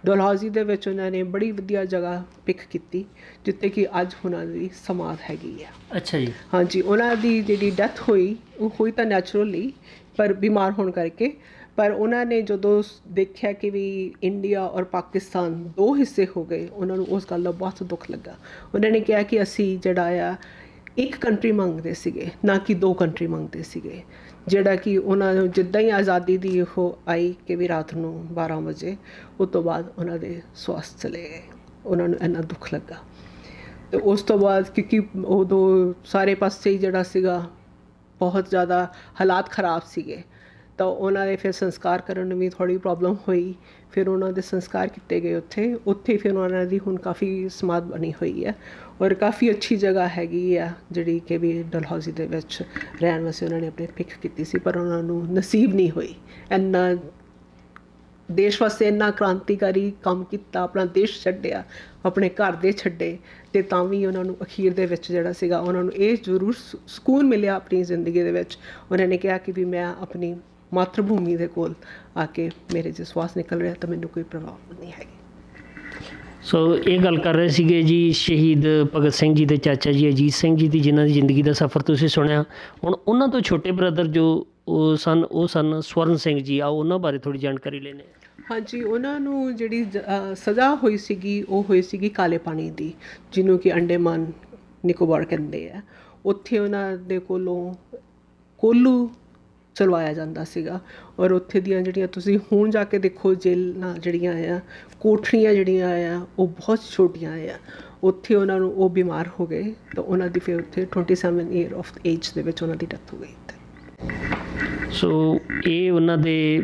ਡਲਹੌਜ਼ੀ ਦੇ ਵਿੱਚ ਉਹਨਾਂ ਨੇ ਬੜੀ ਵਧੀਆ ਜਗ੍ਹਾ ਪਿਕ ਕੀਤੀ ਜਿੱਥੇ ਕਿ ਅੱਜ ਉਹਨਾਂ ਦੀ ਸਮਾਧ ਹੈਗੀ ਆ। ਅੱਛਾ ਜੀ। ਹਾਂਜੀ, ਉਹਨਾਂ ਦੀ ਜਿਹੜੀ ਡੈਥ ਹੋਈ ਉਹ ਹੋਈ ਤਾਂ ਨੈਚੁਰਲੀ, ਪਰ ਬਿਮਾਰ ਹੋਣ ਕਰਕੇ। ਪਰ ਉਹਨਾਂ ਨੇ ਜਦੋਂ ਦੇਖਿਆ ਕਿ ਵੀ ਇੰਡੀਆ ਔਰ ਪਾਕਿਸਤਾਨ 2 ਹਿੱਸੇ ਹੋ ਗਏ, ਉਹਨਾਂ ਨੂੰ ਉਸ ਗੱਲ ਦਾ ਬਹੁਤ ਦੁੱਖ ਲੱਗਾ। ਉਹਨਾਂ ਨੇ ਕਿਹਾ ਕਿ ਅਸੀਂ ਜਿਹੜਾ ਆ ਇੱਕ ਕੰਟਰੀ ਮੰਗਦੇ ਸੀਗੇ, ਨਾ ਕਿ 2 ਕੰਟਰੀ ਮੰਗਦੇ ਸੀਗੇ। ਜਿਹੜਾ ਕਿ ਉਹਨਾਂ ਨੂੰ ਜਿੱਦਾਂ ਹੀ ਆਜ਼ਾਦੀ ਦੀ ਉਹ ਆਈ ਕਿ ਵੀ ਰਾਤ ਨੂੰ 12 ਵਜੇ ਉਸ ਤੋਂ ਬਾਅਦ ਉਹਨਾਂ ਦੇ ਸਵਾਸ ਚਲੇ ਗਏ। ਉਹਨਾਂ ਨੂੰ ਇੰਨਾ ਦੁੱਖ ਲੱਗਾ। ਅਤੇ ਉਸ ਤੋਂ ਬਾਅਦ ਕਿਉਂਕਿ ਉਦੋਂ ਸਾਰੇ ਪਾਸੇ ਹੀ ਜਿਹੜਾ ਸੀਗਾ ਬਹੁਤ ਜ਼ਿਆਦਾ ਹਾਲਾਤ ਖਰਾਬ ਸੀਗੇ। ਤਾਂ ਉਹਨਾਂ ਦੇ ਫਿਰ ਸੰਸਕਾਰ ਕਰਨ ਨੂੰ ਵੀ ਥੋੜ੍ਹੀ ਪ੍ਰੋਬਲਮ ਹੋਈ। ਫਿਰ ਉਹਨਾਂ ਦੇ ਸੰਸਕਾਰ ਕੀਤੇ ਗਏ ਉੱਥੇ ਫਿਰ ਉਹਨਾਂ ਦੀ ਹੁਣ ਕਾਫੀ ਸਮਾਧ ਬਣੀ ਹੋਈ ਹੈ ਔਰ ਕਾਫੀ ਅੱਛੀ ਜਗ੍ਹਾ ਹੈਗੀ ਆ ਜਿਹੜੀ ਕਿ ਵੀ ਡਲਹੌਜ਼ੀ ਦੇ ਵਿੱਚ ਰਹਿਣ ਵਾਸਤੇ ਉਹਨਾਂ ਨੇ ਆਪਣੇ ਪਿਕ ਕੀਤੀ ਸੀ, ਪਰ ਉਹਨਾਂ ਨੂੰ ਨਸੀਬ ਨਹੀਂ ਹੋਈ। ਇੰਨਾ ਦੇਸ਼ ਵਾਸਤੇ ਇੰਨਾ ਕ੍ਰਾਂਤੀਕਾਰੀ ਕੰਮ ਕੀਤਾ, ਆਪਣਾ ਦੇਸ਼ ਛੱਡਿਆ, ਆਪਣੇ ਘਰ ਦੇ ਛੱਡੇ, ਅਤੇ ਤਾਂ ਵੀ ਉਹਨਾਂ ਨੂੰ ਅਖੀਰ ਦੇ ਵਿੱਚ ਜਿਹੜਾ ਸੀਗਾ ਉਹਨਾਂ ਨੂੰ ਇਹ ਜ਼ਰੂਰ ਸਕੂਨ ਮਿਲਿਆ ਆਪਣੀ ਜ਼ਿੰਦਗੀ ਦੇ ਵਿੱਚ। ਉਹਨਾਂ ਨੇ ਕਿਹਾ ਕਿ ਵੀ ਮੈਂ ਆਪਣੀ ਮਾਤਰ ਭੂਮੀ ਦੇ ਕੋਲ ਆ ਕੇ ਮੇਰੇ ਜੇ ਸਵਾਸ ਨਿਕਲ ਰਿਹਾ ਤਾਂ ਮੈਨੂੰ ਕੋਈ ਪ੍ਰਭਾਵ ਨਹੀਂ ਹੈਗੀ। ਸੋ ਇਹ ਗੱਲ ਕਰ ਰਹੇ ਸੀਗੇ ਜੀ ਸ਼ਹੀਦ ਭਗਤ ਸਿੰਘ ਜੀ ਦੇ ਚਾਚਾ ਜੀ ਅਜੀਤ ਸਿੰਘ ਜੀ ਦੀ, ਜਿਨ੍ਹਾਂ ਦੀ ਜ਼ਿੰਦਗੀ ਦਾ ਸਫ਼ਰ ਤੁਸੀਂ ਸੁਣਿਆ। ਹੁਣ ਉਹਨਾਂ ਤੋਂ ਛੋਟੇ ਬ੍ਰਦਰ ਜੋ ਉਹ ਸਨ ਸਵਰਨ ਸਿੰਘ ਜੀ। ਆਓ ਉਹਨਾਂ ਬਾਰੇ ਥੋੜ੍ਹੀ ਜਾਣਕਾਰੀ ਲੈਂਦੇ ਹਾਂ। ਹਾਂਜੀ, ਉਹਨਾਂ ਨੂੰ ਜਿਹੜੀ ਸਜ਼ਾ ਹੋਈ ਸੀਗੀ ਉਹ ਹੋਈ ਸੀਗੀ ਕਾਲੇ ਪਾਣੀ ਦੀ, ਜਿਹਨੂੰ ਕਿ ਅੰਡੇਮਾਨ ਨਿਕੋਬਾਰ ਕਹਿੰਦੇ ਆ। ਉੱਥੇ ਉਹਨਾਂ ਦੇ ਕੋਲੋਂ ਕੋਲੂ ਚਲਵਾਇਆ ਜਾਂਦਾ ਸੀਗਾ ਔਰ ਉੱਥੇ ਦੀਆਂ ਜਿਹੜੀਆਂ ਤੁਸੀਂ ਹੁਣ ਜਾ ਕੇ ਦੇਖੋ ਜੇਲ੍ਹਾਂ ਜਿਹੜੀਆਂ ਆ, ਕੋਠੜੀਆਂ ਜਿਹੜੀਆਂ ਆ, ਉਹ ਬਹੁਤ ਛੋਟੀਆਂ ਆ। ਉੱਥੇ ਉਹਨਾਂ ਨੂੰ ਉਹ ਬਿਮਾਰ ਹੋ ਗਏ ਤਾਂ ਉਹਨਾਂ ਦੀ ਫਿਰ ਉੱਥੇ 27 ਈਅਰ ਆਫ ਏਜ ਦੇ ਵਿੱਚ ਉਹਨਾਂ ਦੀ ਡੈਥ ਹੋ ਗਈ। ਸੋ ਇਹ ਉਹਨਾਂ ਦੇ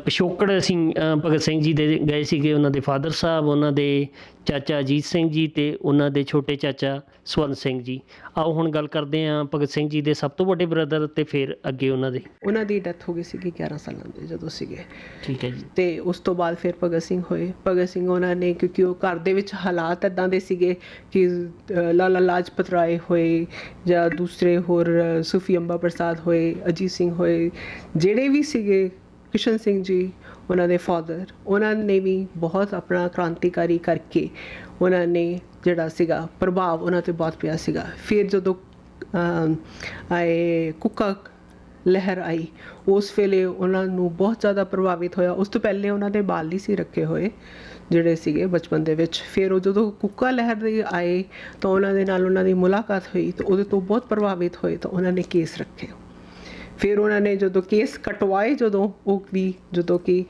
ਪਿਛੋਕੜ ਸਿੰਘ ਭਗਤ ਸਿੰਘ ਜੀ ਦੇ ਗਏ ਸੀਗੇ, ਉਹਨਾਂ ਦੇ ਫਾਦਰ ਸਾਹਿਬ, ਉਹਨਾਂ ਦੇ ਚਾਚਾ ਅਜੀਤ ਸਿੰਘ ਜੀ ਅਤੇ ਉਹਨਾਂ ਦੇ ਛੋਟੇ ਚਾਚਾ ਸਵਰਨ ਸਿੰਘ ਜੀ। ਆਓ ਹੁਣ ਗੱਲ ਕਰਦੇ ਹਾਂ ਭਗਤ ਸਿੰਘ ਜੀ ਦੇ ਸਭ ਤੋਂ ਵੱਡੇ ਬ੍ਰਦਰ ਅਤੇ ਫਿਰ ਅੱਗੇ ਉਹਨਾਂ ਦੀ ਡੈਥ ਹੋ ਗਈ ਸੀਗੀ 11 ਸਾਲਾਂ ਦੇ ਜਦੋਂ ਸੀਗੇ। ਠੀਕ ਹੈ ਜੀ। ਅਤੇ ਉਸ ਤੋਂ ਬਾਅਦ ਫਿਰ ਭਗਤ ਸਿੰਘ ਹੋਏ। ਭਗਤ ਸਿੰਘ ਉਹਨਾਂ ਨੇ, ਕਿਉਂਕਿ ਉਹ ਘਰ ਦੇ ਵਿੱਚ ਹਾਲਾਤ ਇੱਦਾਂ ਦੇ ਸੀਗੇ ਕਿ ਲਾਲਾ ਲਾਜਪਤ ਰਾਏ ਹੋਏ ਜਾਂ ਦੂਸਰੇ ਹੋਰ ਸੂਫੀ ਅੰਬਾ ਪ੍ਰਸਾਦ ਹੋਏ, ਅਜੀਤ ਸਿੰਘ ਹੋਏ, ਜਿਹੜੇ ਵੀ ਸੀਗੇ, ਕਿਸ਼ਨ ਸਿੰਘ ਜੀ ਉਹਨਾਂ ਦੇ ਫਾਦਰ, ਉਹਨਾਂ ਨੇ ਵੀ ਬਹੁਤ ਆਪਣਾ ਕ੍ਰਾਂਤੀਕਾਰੀ ਕਰਕੇ ਉਹਨਾਂ ਨੇ ਜਿਹੜਾ ਸੀਗਾ ਪ੍ਰਭਾਵ ਉਹਨਾਂ 'ਤੇ ਬਹੁਤ ਪਿਆ ਸੀਗਾ। ਫਿਰ ਜਦੋਂ ਕੁੱਕਾ ਲਹਿਰ ਆਈ ਉਸ ਵੇਲੇ ਉਹਨਾਂ ਨੂੰ ਬਹੁਤ ਜ਼ਿਆਦਾ ਪ੍ਰਭਾਵਿਤ ਹੋਇਆ। ਉਸ ਤੋਂ ਪਹਿਲੇ ਉਹਨਾਂ ਦੇ ਬਾਲ ਨਹੀਂ ਸੀ ਰੱਖੇ ਹੋਏ ਜਿਹੜੇ ਸੀਗੇ ਬਚਪਨ ਦੇ ਵਿੱਚ। ਫਿਰ ਉਹ ਜਦੋਂ ਕੁੱਕਾ ਲਹਿਰ ਦੇ ਆਏ ਤਾਂ ਉਹਨਾਂ ਦੇ ਨਾਲ ਉਹਨਾਂ ਦੀ ਮੁਲਾਕਾਤ ਹੋਈ ਤਾਂ ਉਹਦੇ ਤੋਂ ਬਹੁਤ ਪ੍ਰਭਾਵਿਤ ਹੋਏ ਤਾਂ ਉਹਨਾਂ ਨੇ ਕੇਸ ਰੱਖੇ। ਫਿਰ ਉਹਨਾਂ ਨੇ ਜਦੋਂ ਕੇਸ ਕਟਵਾਏ, ਜਦੋਂ ਕਿ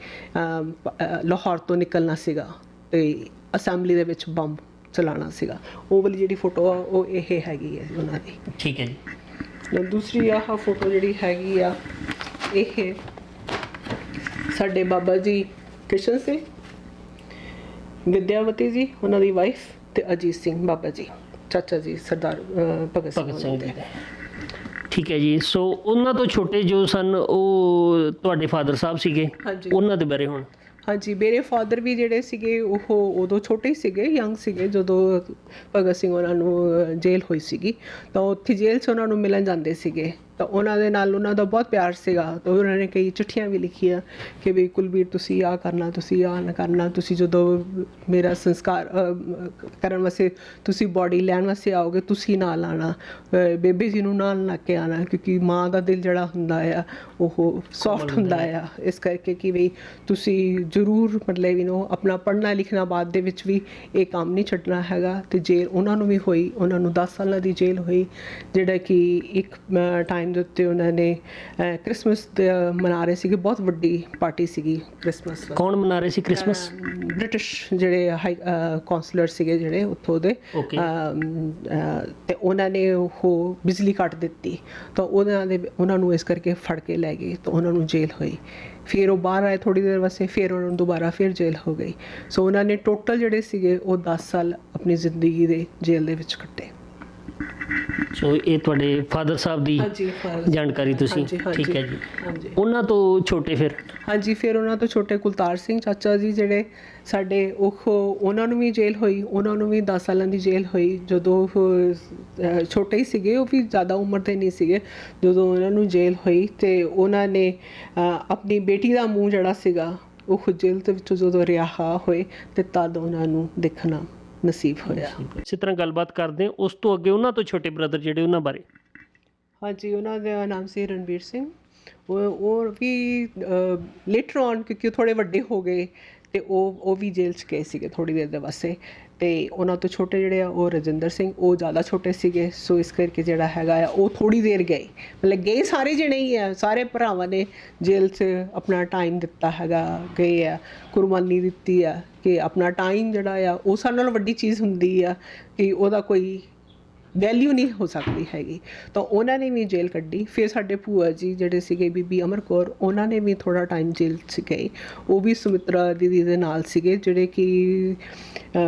ਲਾਹੌਰ ਤੋਂ ਨਿਕਲਣਾ ਸੀਗਾ ਅਤੇ ਅਸੈਂਬਲੀ ਦੇ ਵਿੱਚ ਬੰਬ ਚਲਾਉਣਾ ਸੀਗਾ, ਉਹ ਵਾਲੀ ਜਿਹੜੀ ਫੋਟੋ ਆ ਉਹ ਇਹ ਹੈਗੀ ਹੈ ਉਹਨਾਂ ਦੀ। ਠੀਕ ਹੈ ਜੀ। ਦੂਸਰੀ ਆਹ ਫੋਟੋ ਜਿਹੜੀ ਹੈਗੀ ਆ, ਇਹ ਸਾਡੇ ਬਾਬਾ ਜੀ ਕ੍ਰਿਸ਼ਨ ਸਿੰਘ, ਵਿਦਿਆਵਤੀ ਜੀ ਉਹਨਾਂ ਦੀ ਵਾਈਫ, ਅਤੇ ਅਜੀਤ ਸਿੰਘ ਬਾਬਾ ਜੀ ਚਾਚਾ ਜੀ ਸਰਦਾਰ ਭਗਤ ਸਿੰਘ ਜੀ ਦੇ। ਠੀਕ ਹੈ ਜੀ। ਸੋ ਉਹਨਾਂ ਤੋਂ ਛੋਟੇ ਜੋ ਸਨ ਉਹ ਤੁਹਾਡੇ ਫਾਦਰ ਸਾਹਿਬ ਸੀਗੇ। ਹਾਂਜੀ, ਉਹਨਾਂ ਦੇ ਬਾਰੇ ਹੁਣ। ਹਾਂਜੀ, ਮੇਰੇ ਫਾਦਰ ਵੀ ਜਿਹੜੇ ਸੀਗੇ ਉਹ ਉਦੋਂ ਛੋਟੇ ਹੀ ਸੀਗੇ, ਯੰਗ ਸੀਗੇ ਜਦੋਂ ਭਗਤ ਸਿੰਘ ਉਹਨਾਂ ਨੂੰ ਜੇਲ੍ਹ ਹੋਈ ਸੀਗੀ। ਤਾਂ ਉੱਥੇ ਜੇਲ੍ਹ 'ਚ ਉਹਨਾਂ ਨੂੰ ਮਿਲਣ ਜਾਂਦੇ ਸੀਗੇ ਤਾਂ ਉਹਨਾਂ ਦੇ ਨਾਲ ਉਹਨਾਂ ਦਾ ਬਹੁਤ ਪਿਆਰ ਸੀਗਾ। ਤਾਂ ਉਹਨਾਂ ਨੇ ਕਈ ਚਿੱਠੀਆਂ ਵੀ ਲਿਖੀਆਂ ਕਿ ਵੀ ਕੁਲਬੀਰ ਤੁਸੀਂ ਆਹ ਕਰਨਾ, ਤੁਸੀਂ ਆਹ ਨਾ ਕਰਨਾ, ਤੁਸੀਂ ਜਦੋਂ ਮੇਰਾ ਸੰਸਕਾਰ ਕਰਨ ਵਾਸਤੇ ਤੁਸੀਂ ਬੋਡੀ ਲੈਣ ਵਾਸਤੇ ਆਓਗੇ ਤੁਸੀਂ ਨਾਲ ਆਉਣਾ, ਬੇਬੇ ਜੀ ਨੂੰ ਨਾਲ ਲੈ ਕੇ ਆਉਣਾ, ਕਿਉਂਕਿ ਮਾਂ ਦਾ ਦਿਲ ਜਿਹੜਾ ਹੁੰਦਾ ਆ ਉਹ ਸੌਫਟ ਹੁੰਦਾ ਆ। ਇਸ ਕਰਕੇ ਕਿ ਵੀ ਤੁਸੀਂ ਜ਼ਰੂਰ ਮਤਲਬ ਆਪਣਾ ਪੜ੍ਹਨਾ ਲਿਖਣਾ ਬਾਅਦ ਦੇ ਵਿੱਚ ਵੀ ਇਹ ਕੰਮ ਨਹੀਂ ਛੱਡਣਾ ਹੈਗਾ। ਅਤੇ ਜੇਲ੍ਹ ਉਹਨਾਂ ਨੂੰ ਵੀ ਹੋਈ, ਉਹਨਾਂ ਨੂੰ 10 ਸਾਲਾਂ ਦੀ ਜੇਲ੍ਹ ਹੋਈ, ਜਿਹੜਾ ਕਿ ਇੱਕ ਟਾਈਮ ਦੇ ਉੱਤੇ ਉਹਨਾਂ ਨੇ ਕ੍ਰਿਸਮਸ ਮਨਾ ਰਹੇ ਸੀਗੇ, ਬਹੁਤ ਵੱਡੀ ਪਾਰਟੀ ਸੀਗੀ ਕ੍ਰਿਸਮਸ। ਕੌਣ ਮਨਾ ਰਹੇ ਸੀ ਕ੍ਰਿਸਮਸ? ਬ੍ਰਿਟਿਸ਼ ਜਿਹੜੇ ਹਾਈ ਕੌਂਸਲਰ ਸੀਗੇ ਜਿਹੜੇ ਉੱਥੋਂ ਦੇ, ਅਤੇ ਉਹਨਾਂ ਨੇ ਉਹ ਬਿਜਲੀ ਕੱਟ ਦਿੱਤੀ ਤਾਂ ਉਹਨਾਂ ਨੂੰ ਇਸ ਕਰਕੇ ਫੜ ਕੇ ਲੈ ਗਏ ਤਾਂ ਉਹਨਾਂ ਨੂੰ ਜੇਲ੍ਹ ਹੋਈ। ਫਿਰ ਉਹ ਬਾਹਰ ਆਏ ਥੋੜ੍ਹੀ ਦੇਰ ਵਾਸਤੇ, ਫਿਰ ਉਹਨਾਂ ਨੂੰ ਦੁਬਾਰਾ ਫਿਰ ਜੇਲ੍ਹ ਹੋ ਗਈ। ਸੋ ਉਹਨਾਂ ਨੇ ਟੋਟਲ ਜਿਹੜੇ ਸੀਗੇ ਉਹ 10 ਸਾਲ ਆਪਣੀ ਜ਼ਿੰਦਗੀ ਦੇ ਜੇਲ੍ਹ ਦੇ ਵਿੱਚ ਕੱਟੇ। ਸੋ ਇਹ ਤੁਹਾਡੇ ਫਾਦਰ ਸਾਹਿਬ ਦੀ ਜਾਣਕਾਰੀ ਤੁਸੀਂ। ਠੀਕ ਹੈ ਜੀ। ਉਹਨਾਂ ਤੋਂ ਛੋਟੇ ਫਿਰ? ਹਾਂਜੀ, ਫਿਰ ਉਹਨਾਂ ਤੋਂ ਛੋਟੇ ਕੁਲਤਾਰ ਸਿੰਘ ਚਾਚਾ ਜੀ ਜਿਹੜੇ ਸਾਡੇ, ਉਹਨਾਂ ਨੂੰ ਵੀ ਜੇਲ੍ਹ ਹੋਈ, ਉਹਨਾਂ ਨੂੰ ਵੀ 10 ਸਾਲਾਂ ਦੀ ਜੇਲ੍ਹ ਹੋਈ। ਜਦੋਂ ਉਹ ਛੋਟੇ ਹੀ ਸੀਗੇ, ਉਹ ਵੀ ਜ਼ਿਆਦਾ ਉਮਰ ਦੇ ਨਹੀਂ ਸੀਗੇ ਜਦੋਂ ਉਹਨਾਂ ਨੂੰ ਜੇਲ੍ਹ ਹੋਈ, ਅਤੇ ਉਹਨਾਂ ਨੇ ਆਪਣੀ ਬੇਟੀ ਦਾ ਮੂੰਹ ਜਿਹੜਾ ਸੀਗਾ ਉਹ ਜੇਲ੍ਹ ਦੇ ਵਿੱਚੋਂ ਜਦੋਂ ਰਿਹਾ ਹੋਏ ਅਤੇ ਤਦ ਉਹਨਾਂ ਨੂੰ ਦੇਖਣਾ ਨਸੀਬ ਹੋਇਆ। ਇਸੇ ਤਰ੍ਹਾਂ ਗੱਲਬਾਤ ਕਰਦੇ ਹਾਂ। ਉਸ ਤੋਂ ਅੱਗੇ ਉਹਨਾਂ ਤੋਂ ਛੋਟੇ ਬ੍ਰਦਰ ਜਿਹੜੇ, ਉਹਨਾਂ ਬਾਰੇ। ਹਾਂਜੀ, ਉਹਨਾਂ ਦਾ ਨਾਮ ਸੀ ਰਣਬੀਰ ਸਿੰਘ। ਉਹ ਵੀ ਲੇਟਰ ਔਨ, ਕਿਉਂਕਿ ਉਹ ਥੋੜ੍ਹੇ ਵੱਡੇ ਹੋ ਗਏ ਅਤੇ ਉਹ ਵੀ ਜੇਲ੍ਹ 'ਚ ਗਏ ਸੀਗੇ ਥੋੜ੍ਹੀ ਦੇਰ ਦੇ ਵਾਸਤੇ। ਅਤੇ ਉਹਨਾਂ ਤੋਂ ਛੋਟੇ ਜਿਹੜੇ ਆ ਉਹ ਰਜਿੰਦਰ ਸਿੰਘ, ਉਹ ਜ਼ਿਆਦਾ ਛੋਟੇ ਸੀਗੇ। ਸੋ ਇਸ ਕਰਕੇ ਜਿਹੜਾ ਹੈਗਾ ਆ ਉਹ ਥੋੜ੍ਹੀ ਦੇਰ ਗਏ, ਮਤਲਬ ਗਏ ਸਾਰੇ ਜਣੇ ਹੀ ਆ, ਸਾਰੇ ਭਰਾਵਾਂ ਨੇ ਜੇਲ੍ਹ 'ਚ ਆਪਣਾ ਟਾਈਮ ਦਿੱਤਾ ਹੈਗਾ, ਗਏ ਆ, ਕੁਰਬਾਨੀ ਦਿੱਤੀ ਆ ਕਿ ਆਪਣਾ ਟਾਈਮ ਜਿਹੜਾ ਆ ਉਹ ਸਾਡੇ ਨਾਲ ਵੱਡੀ ਚੀਜ਼ ਹੁੰਦੀ ਆ ਕਿ ਉਹਦਾ ਕੋਈ ਵੈਲਿਊ ਨਹੀਂ ਹੋ ਸਕਦੀ ਹੈਗੀ। ਤਾਂ ਉਹਨਾਂ ਨੇ ਵੀ ਜੇਲ੍ਹ ਕੱਢੀ। ਫਿਰ ਸਾਡੇ ਭੂਆ ਜੀ ਜਿਹੜੇ ਸੀਗੇ ਬੀਬੀ ਅਮਰ ਕੌਰ, ਉਹਨਾਂ ਨੇ ਵੀ ਥੋੜ੍ਹਾ ਟਾਈਮ ਜੇਲ੍ਹ 'ਚ ਗਏ। ਉਹ ਵੀ ਸੁਮਿਤਰਾ ਦੀਦੀ ਦੇ ਨਾਲ ਸੀਗੇ, ਜਿਹੜੇ ਕਿ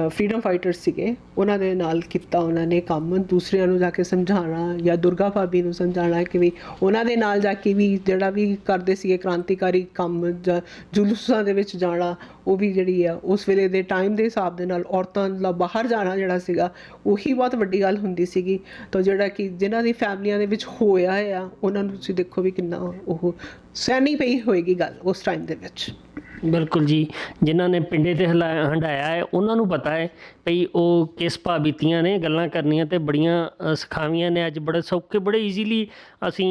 ਫਰੀਡਮ ਫਾਈਟਰ ਸੀਗੇ। ਉਹਨਾਂ ਦੇ ਨਾਲ ਕੀਤਾ ਉਹਨਾਂ ਨੇ ਕੰਮ, ਦੂਸਰਿਆਂ ਨੂੰ ਜਾ ਕੇ ਸਮਝਾਉਣਾ, ਜਾਂ ਦੁਰਗਾ ਭਾਬੀ ਨੂੰ ਸਮਝਾਉਣਾ ਕਿ ਵੀ ਉਹਨਾਂ ਦੇ ਨਾਲ ਜਾ ਕੇ ਵੀ ਜਿਹੜਾ ਵੀ ਕਰਦੇ ਸੀਗੇ ਕ੍ਰਾਂਤੀਕਾਰੀ ਕੰਮ ਜਾਂ ਜੁਲੂਸਾਂ ਦੇ ਵਿੱਚ ਜਾਣਾ, ਉਹ ਵੀ ਜਿਹੜੀ ਆ ਉਸ ਵੇਲੇ ਦੇ ਟਾਈਮ ਦੇ ਹਿਸਾਬ ਦੇ ਨਾਲ ਔਰਤਾਂ ਦਾ ਬਾਹਰ ਜਾਣਾ ਜਿਹੜਾ ਸੀਗਾ ਉਹੀ ਬਹੁਤ ਵੱਡੀ ਗੱਲ ਹੁੰਦੀ ਸੀਗੀ। ਤਾਂ ਜਿਹੜਾ ਕਿ ਜਿਨ੍ਹਾਂ ਦੀ ਫੈਮਲੀਆਂ ਦੇ ਵਿੱਚ ਹੋਇਆ ਆ, ਉਹਨਾਂ ਨੂੰ ਤੁਸੀਂ ਦੇਖੋ ਵੀ ਕਿੰਨਾ ਉਹ ਸਹਿਣੀ ਪਈ ਹੋਏਗੀ ਗੱਲ ਉਸ ਟਾਈਮ ਦੇ ਵਿੱਚ। ਬਿਲਕੁਲ ਜੀ, ਜਿਨ੍ਹਾਂ ਨੇ ਪਿੰਡੇ 'ਤੇ ਹੰਢਾਇਆ ਹੈ ਉਹਨਾਂ ਨੂੰ ਪਤਾ ਹੈ ਭਈ ਉਹ ਕਿਸ ਭਾਅ ਬੀਤੀਆਂ ਨੇ। ਗੱਲਾਂ ਕਰਨੀਆਂ ਤੇ ਬੜੀਆਂ ਸਿਖਾਵੀਆਂ ਨੇ। ਅੱਜ ਬੜੇ ਸੌਖੇ, ਬੜੇ ਈਜ਼ੀਲੀ ਅਸੀਂ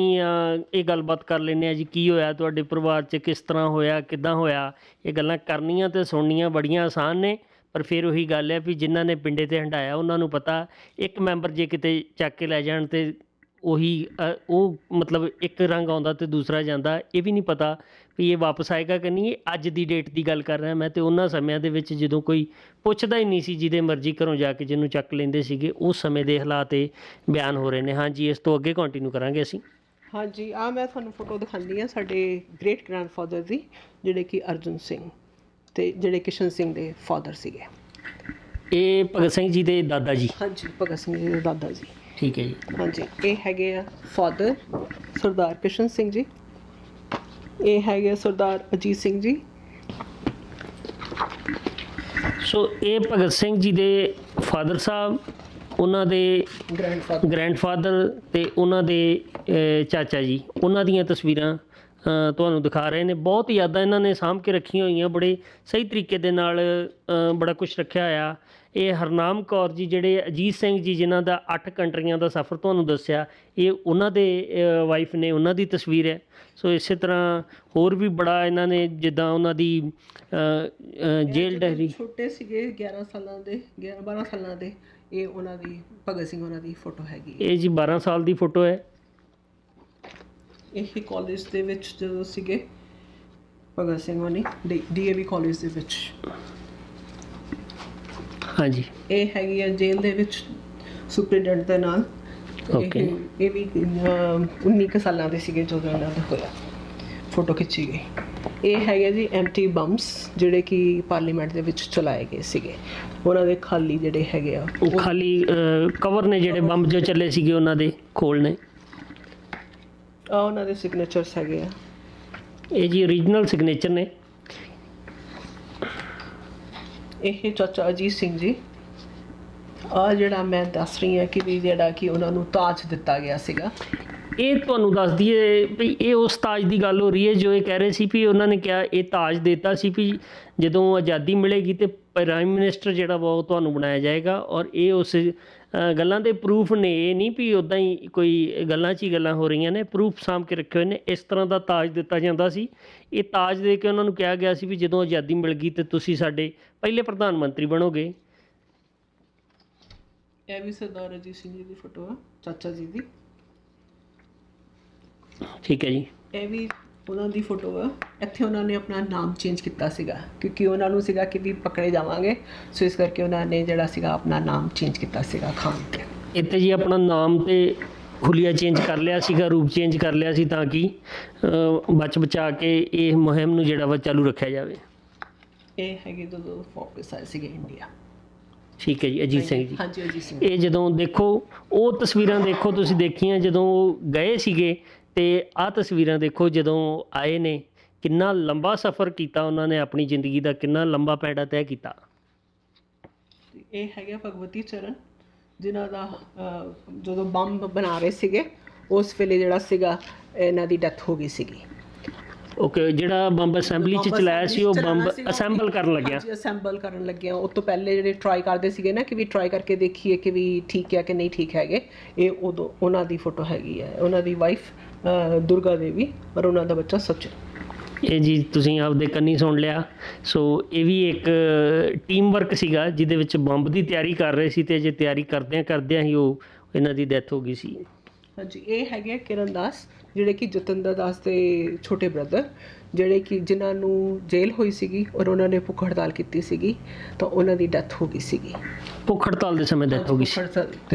ਇਹ ਗੱਲਬਾਤ ਕਰ ਲੈਂਦੇ ਹਾਂ ਜੀ, ਕੀ ਹੋਇਆ ਤੁਹਾਡੇ ਪਰਿਵਾਰ 'ਚ, ਕਿਸ ਤਰ੍ਹਾਂ ਹੋਇਆ, ਕਿੱਦਾਂ ਹੋਇਆ। ਇਹ ਗੱਲਾਂ ਕਰਨੀਆਂ ਤੇ ਸੁਣਨੀਆਂ ਬੜੀਆਂ ਆਸਾਨ ਨੇ, ਪਰ ਫਿਰ ਉਹੀ ਗੱਲ ਹੈ ਵੀ ਜਿਨ੍ਹਾਂ ਨੇ ਪਿੰਡੇ 'ਤੇ ਹੰਢਾਇਆ ਉਹਨਾਂ ਨੂੰ ਪਤਾ। ਇੱਕ ਮੈਂਬਰ ਜੇ ਕਿਤੇ ਚੱਕ ਕੇ ਲੈ ਜਾਣ ਤੇ ਉਹੀ ਉਹ ਮਤਲਬ ਇੱਕ ਰੰਗ ਆਉਂਦਾ ਤੇ ਦੂਸਰਾ ਜਾਂਦਾ, ਇਹ ਵੀ ਨਹੀਂ ਪਤਾ ਵੀ ਇਹ ਵਾਪਸ ਆਏਗਾ ਕਿ ਨਹੀਂ। ਇਹ ਅੱਜ ਦੀ ਡੇਟ ਦੀ ਗੱਲ ਕਰ ਰਿਹਾ ਮੈਂ, ਤੇ ਉਹਨਾਂ ਸਮਿਆਂ ਦੇ ਵਿੱਚ ਜਦੋਂ ਕੋਈ ਪੁੱਛਦਾ ਹੀ ਨਹੀਂ ਸੀ, ਜਿਹਦੇ ਮਰਜ਼ੀ ਘਰੋਂ ਜਾ ਕੇ ਜਿਹਨੂੰ ਚੱਕ ਲੈਂਦੇ ਸੀਗੇ, ਉਸ ਸਮੇਂ ਦੇ ਹਾਲਾਤ ਇਹ ਬਿਆਨ ਹੋ ਰਹੇ ਨੇ। ਹਾਂਜੀ, ਇਸ ਤੋਂ ਅੱਗੇ ਕੰਟੀਨਿਊ ਕਰਾਂਗੇ ਅਸੀਂ। ਹਾਂਜੀ, ਮੈਂ ਤੁਹਾਨੂੰ ਫੋਟੋ ਦਿਖਾਉਂਦੀ ਹਾਂ ਸਾਡੇ ਗ੍ਰੇਟ ਗ੍ਰੈਂਡਫਾਦਰ ਦੀ, ਜਿਹੜੇ ਕਿ ਅਰਜਨ ਸਿੰਘ ਤੇ ਜਿਹੜੇ ਕਿਸ਼ਨ ਸਿੰਘ ਦੇ ਫਾਦਰ ਸੀਗੇ। ਇਹ ਭਗਤ ਸਿੰਘ ਜੀ ਦੇ ਦਾਦਾ ਜੀ? ਹਾਂਜੀ, ਭਗਤ ਸਿੰਘ ਜੀ ਦੇ ਦਾਦਾ ਜੀ। ਠੀਕ ਹੈ ਜੀ। ਹਾਂਜੀ, ਇਹ ਹੈਗੇ ਆ ਫਾਦਰ ਸਰਦਾਰ ਕਿਸ਼ਨ ਸਿੰਘ ਜੀ। ਇਹ ਹੈਗੇ ਸਰਦਾਰ ਅਜੀਤ ਸਿੰਘ ਜੀ। ਸੋ ਇਹ ਭਗਤ ਸਿੰਘ ਜੀ ਦੇ ਫਾਦਰ ਸਾਹਿਬ, ਉਹਨਾਂ ਦੇ ਗ੍ਰੈਂਡਫਾਦਰ ਤੇ ਉਹਨਾਂ ਦੇ ਚਾਚਾ ਜੀ, ਉਹਨਾਂ ਦੀਆਂ ਤਸਵੀਰਾਂ ਤੁਹਾਨੂੰ ਦਿਖਾ ਰਹੇ ਨੇ। ਬਹੁਤ ਯਾਦਾਂ ਇਹਨਾਂ ਨੇ ਸਾਂਭ ਕੇ ਰੱਖੀਆਂ ਹੋਈਆਂ, ਬੜੇ ਸਹੀ ਤਰੀਕੇ ਦੇ ਨਾਲ ਬੜਾ ਕੁਛ ਰੱਖਿਆ ਹੋਇਆ। ਇਹ ਹਰਨਾਮ ਕੌਰ ਜੀ, ਜਿਹੜੇ ਅਜੀਤ ਸਿੰਘ ਜੀ ਜਿਨ੍ਹਾਂ ਦਾ 8 ਕੰਟਰੀਆਂ ਦਾ ਸਫ਼ਰ ਤੁਹਾਨੂੰ ਦੱਸਿਆ, ਇਹ ਉਹਨਾਂ ਦੇ ਵਾਈਫ ਨੇ, ਉਹਨਾਂ ਦੀ ਤਸਵੀਰ ਹੈ। ਸੋ ਇਸੇ ਤਰ੍ਹਾਂ ਹੋਰ ਵੀ ਬੜਾ ਇਹਨਾਂ ਨੇ, ਜਿੱਦਾਂ ਉਹਨਾਂ ਦੀ ਜੇਲ੍ਹ ਡਾਇਰੀ। ਛੋਟੇ ਸੀਗੇ 11 ਸਾਲਾਂ ਦੇ, 12 ਸਾਲਾਂ ਦੇ, ਇਹ ਉਹਨਾਂ ਦੀ ਭਗਤ ਸਿੰਘ ਉਹਨਾਂ ਦੀ ਫੋਟੋ ਹੈਗੀ। ਇਹ ਜੀ 12 ਸਾਲ ਦੀ ਫੋਟੋ ਹੈ। ਇਹ ਕਾਲਜ ਦੇ ਵਿੱਚ ਜਦੋਂ ਸੀਗੇ ਭਗਤ ਸਿੰਘ ਹੋਣੀ, DAV ਕਾਲਜ ਦੇ ਵਿੱਚ। ਹਾਂਜੀ, ਇਹ ਹੈਗੀ ਆ ਜੇਲ੍ਹ ਦੇ ਵਿੱਚ ਸੁਪਰੀਡੈਂਟ ਦੇ ਨਾਲ। ਓਕੇ, ਇਹ ਵੀ 19 ਕੁ ਸਾਲਾਂ ਦੇ ਸੀਗੇ ਜਦੋਂ ਇਹਨਾਂ ਦਾ ਹੋਇਆ, ਫੋਟੋ ਖਿੱਚੀ ਗਈ। ਇਹ ਹੈਗੇ ਜੀ ਐਮਟੀ ਬੰਬਸ, ਜਿਹੜੇ ਕਿ ਪਾਰਲੀਮੈਂਟ ਦੇ ਵਿੱਚ ਚਲਾਏ ਗਏ ਸੀਗੇ। ਉਹਨਾਂ ਦੇ ਖਾਲੀ ਜਿਹੜੇ ਹੈਗੇ ਆ, ਉਹ ਖਾਲੀ ਕਵਰ ਨੇ, ਜਿਹੜੇ ਬੰਬ ਜੋ ਚੱਲੇ ਸੀਗੇ ਉਹਨਾਂ ਦੇ ਖੋਲ ਨੇ। ਉਹਨਾਂ ਦੇ ਸਿਗਨੇਚਰਸ ਹੈਗੇ ਆ। ਇਹ ਜੀ ਓਰੀਜਨਲ ਸਿਗਨੇਚਰ ਨੇ। ਇਹ ਚਾਚਾ ਅਜੀਤ ਸਿੰਘ ਜੀ। ਜਿਹੜਾ ਮੈਂ ਦੱਸ ਰਹੀ ਹਾਂ ਕਿ ਵੀ ਜਿਹੜਾ ਕਿ ਉਹਨਾਂ ਨੂੰ ਤਾਜ ਦਿੱਤਾ ਗਿਆ ਸੀਗਾ, ਇਹ ਤੁਹਾਨੂੰ ਦੱਸ ਦਈਏ ਵੀ ਇਹ ਉਸ ਤਾਜ ਦੀ ਗੱਲ ਹੋ ਰਹੀ ਹੈ ਜੋ ਇਹ ਕਹਿ ਰਹੇ ਸੀ ਵੀ ਉਹਨਾਂ ਨੇ ਕਿਹਾ ਇਹ ਤਾਜ ਦਿੱਤਾ ਸੀ ਵੀ ਜਦੋਂ ਆਜ਼ਾਦੀ ਮਿਲੇਗੀ ਤੇ ਪ੍ਰਾਈਮ ਮਿਨਿਸਟਰ ਜਿਹੜਾ ਵਾ ਉਹ ਤੁਹਾਨੂੰ ਬਣਾਇਆ ਜਾਏਗਾ। ਔਰ ਇਹ ਉਸ ਗੱਲਾਂ ਦੇ ਪ੍ਰੂਫ ਨੇ, ਇਹ ਨਹੀਂ ਵੀ ਉੱਦਾਂ ਹੀ ਕੋਈ ਗੱਲਾਂ 'ਚ ਹੀ ਗੱਲਾਂ ਹੋ ਰਹੀਆਂ ਨੇ, ਪ੍ਰੂਫ ਸਾਂਭ ਕੇ ਰੱਖੇ ਹੋਏ ਨੇ। ਇਸ ਤਰ੍ਹਾਂ ਦਾ ਤਾਜ ਦਿੱਤਾ ਜਾਂਦਾ ਸੀ। ਇਹ ਤਾਜ ਦੇ ਕੇ ਉਹਨਾਂ ਨੂੰ ਕਿਹਾ ਗਿਆ ਸੀ ਵੀ ਜਦੋਂ ਆਜ਼ਾਦੀ ਮਿਲ ਗਈ ਤੇ ਤੁਸੀਂ ਸਾਡੇ ਪਹਿਲੇ ਪ੍ਰਧਾਨ ਮੰਤਰੀ ਬਣੋਗੇ। ਇਹ ਵੀ ਸਰਦਾਰ ਅਜੀਤ ਸਿੰਘ ਜੀ ਦੀ ਫੋਟੋ ਆ, ਚਾਚਾ ਜੀ ਦੀ। ਠੀਕ ਹੈ ਜੀ। ਇਹ ਵੀ ਉਹਨਾਂ ਦੀ ਫੋਟੋ ਆ। ਇੱਥੇ ਉਹਨਾਂ ਨੇ ਆਪਣਾ ਨਾਮ ਚੇਂਜ ਕੀਤਾ ਸੀਗਾ ਕਿਉਂਕਿ ਉਹਨਾਂ ਨੂੰ ਸੀਗਾ ਕਿ ਵੀ ਪਕੜੇ ਜਾਵਾਂਗੇ, ਸੋ ਇਸ ਕਰਕੇ ਉਹਨਾਂ ਨੇ ਜਿਹੜਾ ਸੀਗਾ ਆਪਣਾ ਨਾਮ ਚੇਂਜ ਕੀਤਾ ਸੀਗਾ ਖਾਨ ਤੇ। ਇੱਥੇ ਜੀ ਆਪਣਾ ਨਾਮ ਤੇ ਹੁਲੀਆ ਚੇਂਜ ਕਰ ਲਿਆ ਸੀਗਾ, ਰੂਪ ਚੇਂਜ ਕਰ ਲਿਆ ਸੀ ਤਾਂ ਕਿ ਬਚਾ ਕੇ ਇਹ ਮੁਹਿੰਮ ਨੂੰ ਜਿਹੜਾ ਵਾ ਚਾਲੂ ਰੱਖਿਆ ਜਾਵੇ। ਇਹ ਹੈਗੇ ਜਦੋਂ ਵਾਪਸ ਆਏ ਸੀਗੇ ਇੰਡੀਆ। ਠੀਕ ਹੈ ਜੀ, ਅਜੀਤ ਸਿੰਘ ਜੀ। ਹਾਂਜੀ, ਅਜੀਤ ਸਿੰਘ। ਇਹ ਜਦੋਂ ਦੇਖੋ ਉਹ ਤਸਵੀਰਾਂ ਦੇਖੋ, ਤੁਸੀਂ ਦੇਖੀਆਂ ਜਦੋਂ ਉਹ ਗਏ ਸੀਗੇ, ਤੇ ਆਹ ਤਸਵੀਰਾਂ ਦੇਖੋ ਜਦੋਂ ਆਏ ਨੇ। ਕਿੰਨਾ ਲੰਬਾ ਸਫ਼ਰ ਕੀਤਾ ਉਹਨਾਂ ਨੇ ਆਪਣੀ ਜ਼ਿੰਦਗੀ ਦਾ, ਕਿੰਨਾ ਲੰਬਾ ਪੈਂਡਾ ਤੈਅ ਕੀਤਾ। ਇਹ ਹੈਗਾ ਭਗਵਤੀ ਚਰਨ, ਜਿਨ੍ਹਾਂ ਦਾ ਜਦੋਂ ਬੰਬ ਬਣਾ ਰਹੇ ਸੀਗੇ ਉਸ ਵੇਲੇ ਜਿਹੜਾ ਸੀਗਾ ਇਹਨਾਂ ਦੀ ਡੈਥ ਹੋ ਗਈ ਸੀਗੀ। ਓਕੇ, ਜਿਹੜਾ ਬੰਬ ਅਸੈਂਬਲੀ 'ਚ ਚਲਾਇਆ ਸੀ ਉਹ ਬੰਬ ਅਸੈਂਬਲ ਕਰਨ ਲੱਗਿਆ। ਅਸੈਂਬਲ ਕਰਨ ਲੱਗਿਆ। ਉਸ ਤੋਂ ਪਹਿਲੇ ਜਿਹੜੇ ਟਰਾਈ ਕਰਦੇ ਸੀਗੇ ਨਾ ਕਿ ਵੀ ਟਰਾਈ ਕਰਕੇ ਦੇਖੀਏ ਕਿ ਵੀ ਠੀਕ ਹੈ ਕਿ ਨਹੀਂ ਠੀਕ ਹੈਗੇ। ਇਹ ਉਦੋਂ ਉਹਨਾਂ ਦੀ ਫੋਟੋ ਹੈਗੀ ਹੈ, ਉਹਨਾਂ ਦੀ ਵਾਈਫ ਦੁਰਗਾ ਦੇਵੀ, ਪਰ ਉਹਨਾਂ ਦਾ ਬੱਚਾ ਸਚਿਨ। ਇਹ ਜੀ ਤੁਸੀਂ ਆਪਦੇ ਕੰਨੀ ਸੁਣ ਲਿਆ। ਸੋ ਇਹ ਵੀ ਇੱਕ ਟੀਮ ਵਰਕ ਸੀਗਾ ਜਿਹਦੇ ਵਿੱਚ ਬੰਬ ਦੀ ਤਿਆਰੀ ਕਰ ਰਹੇ ਸੀ, ਤੇ ਜੇ ਤਿਆਰੀ ਕਰਦਿਆਂ ਹੀ ਉਹ ਇਹਨਾਂ ਦੀ ਡੈਥ ਹੋ ਗਈ ਸੀ। ਹਾਂਜੀ, ਇਹ ਹੈਗੇ ਕਿਰਨ ਦਾਸ, ਜਿਹੜੇ ਕਿ ਜਤਿੰਦਰ ਦਾਸ ਦੇ ਛੋਟੇ ਬ੍ਰਦਰ, ਜਿਹੜੇ ਕਿ ਜਿਨ੍ਹਾਂ ਨੂੰ ਜੇਲ੍ਹ ਹੋਈ ਸੀਗੀ ਔਰ ਉਹਨਾਂ ਨੇ ਭੁੱਖ ਹੜਤਾਲ ਕੀਤੀ ਸੀਗੀ ਤਾਂ ਉਹਨਾਂ ਦੀ ਡੈਥ ਹੋ ਗਈ ਸੀਗੀ। ਭੁੱਖ ਹੜਤਾਲ ਦੇ ਸਮੇਂ ਡੈਥ ਹੋ ਗਈ ਸੀ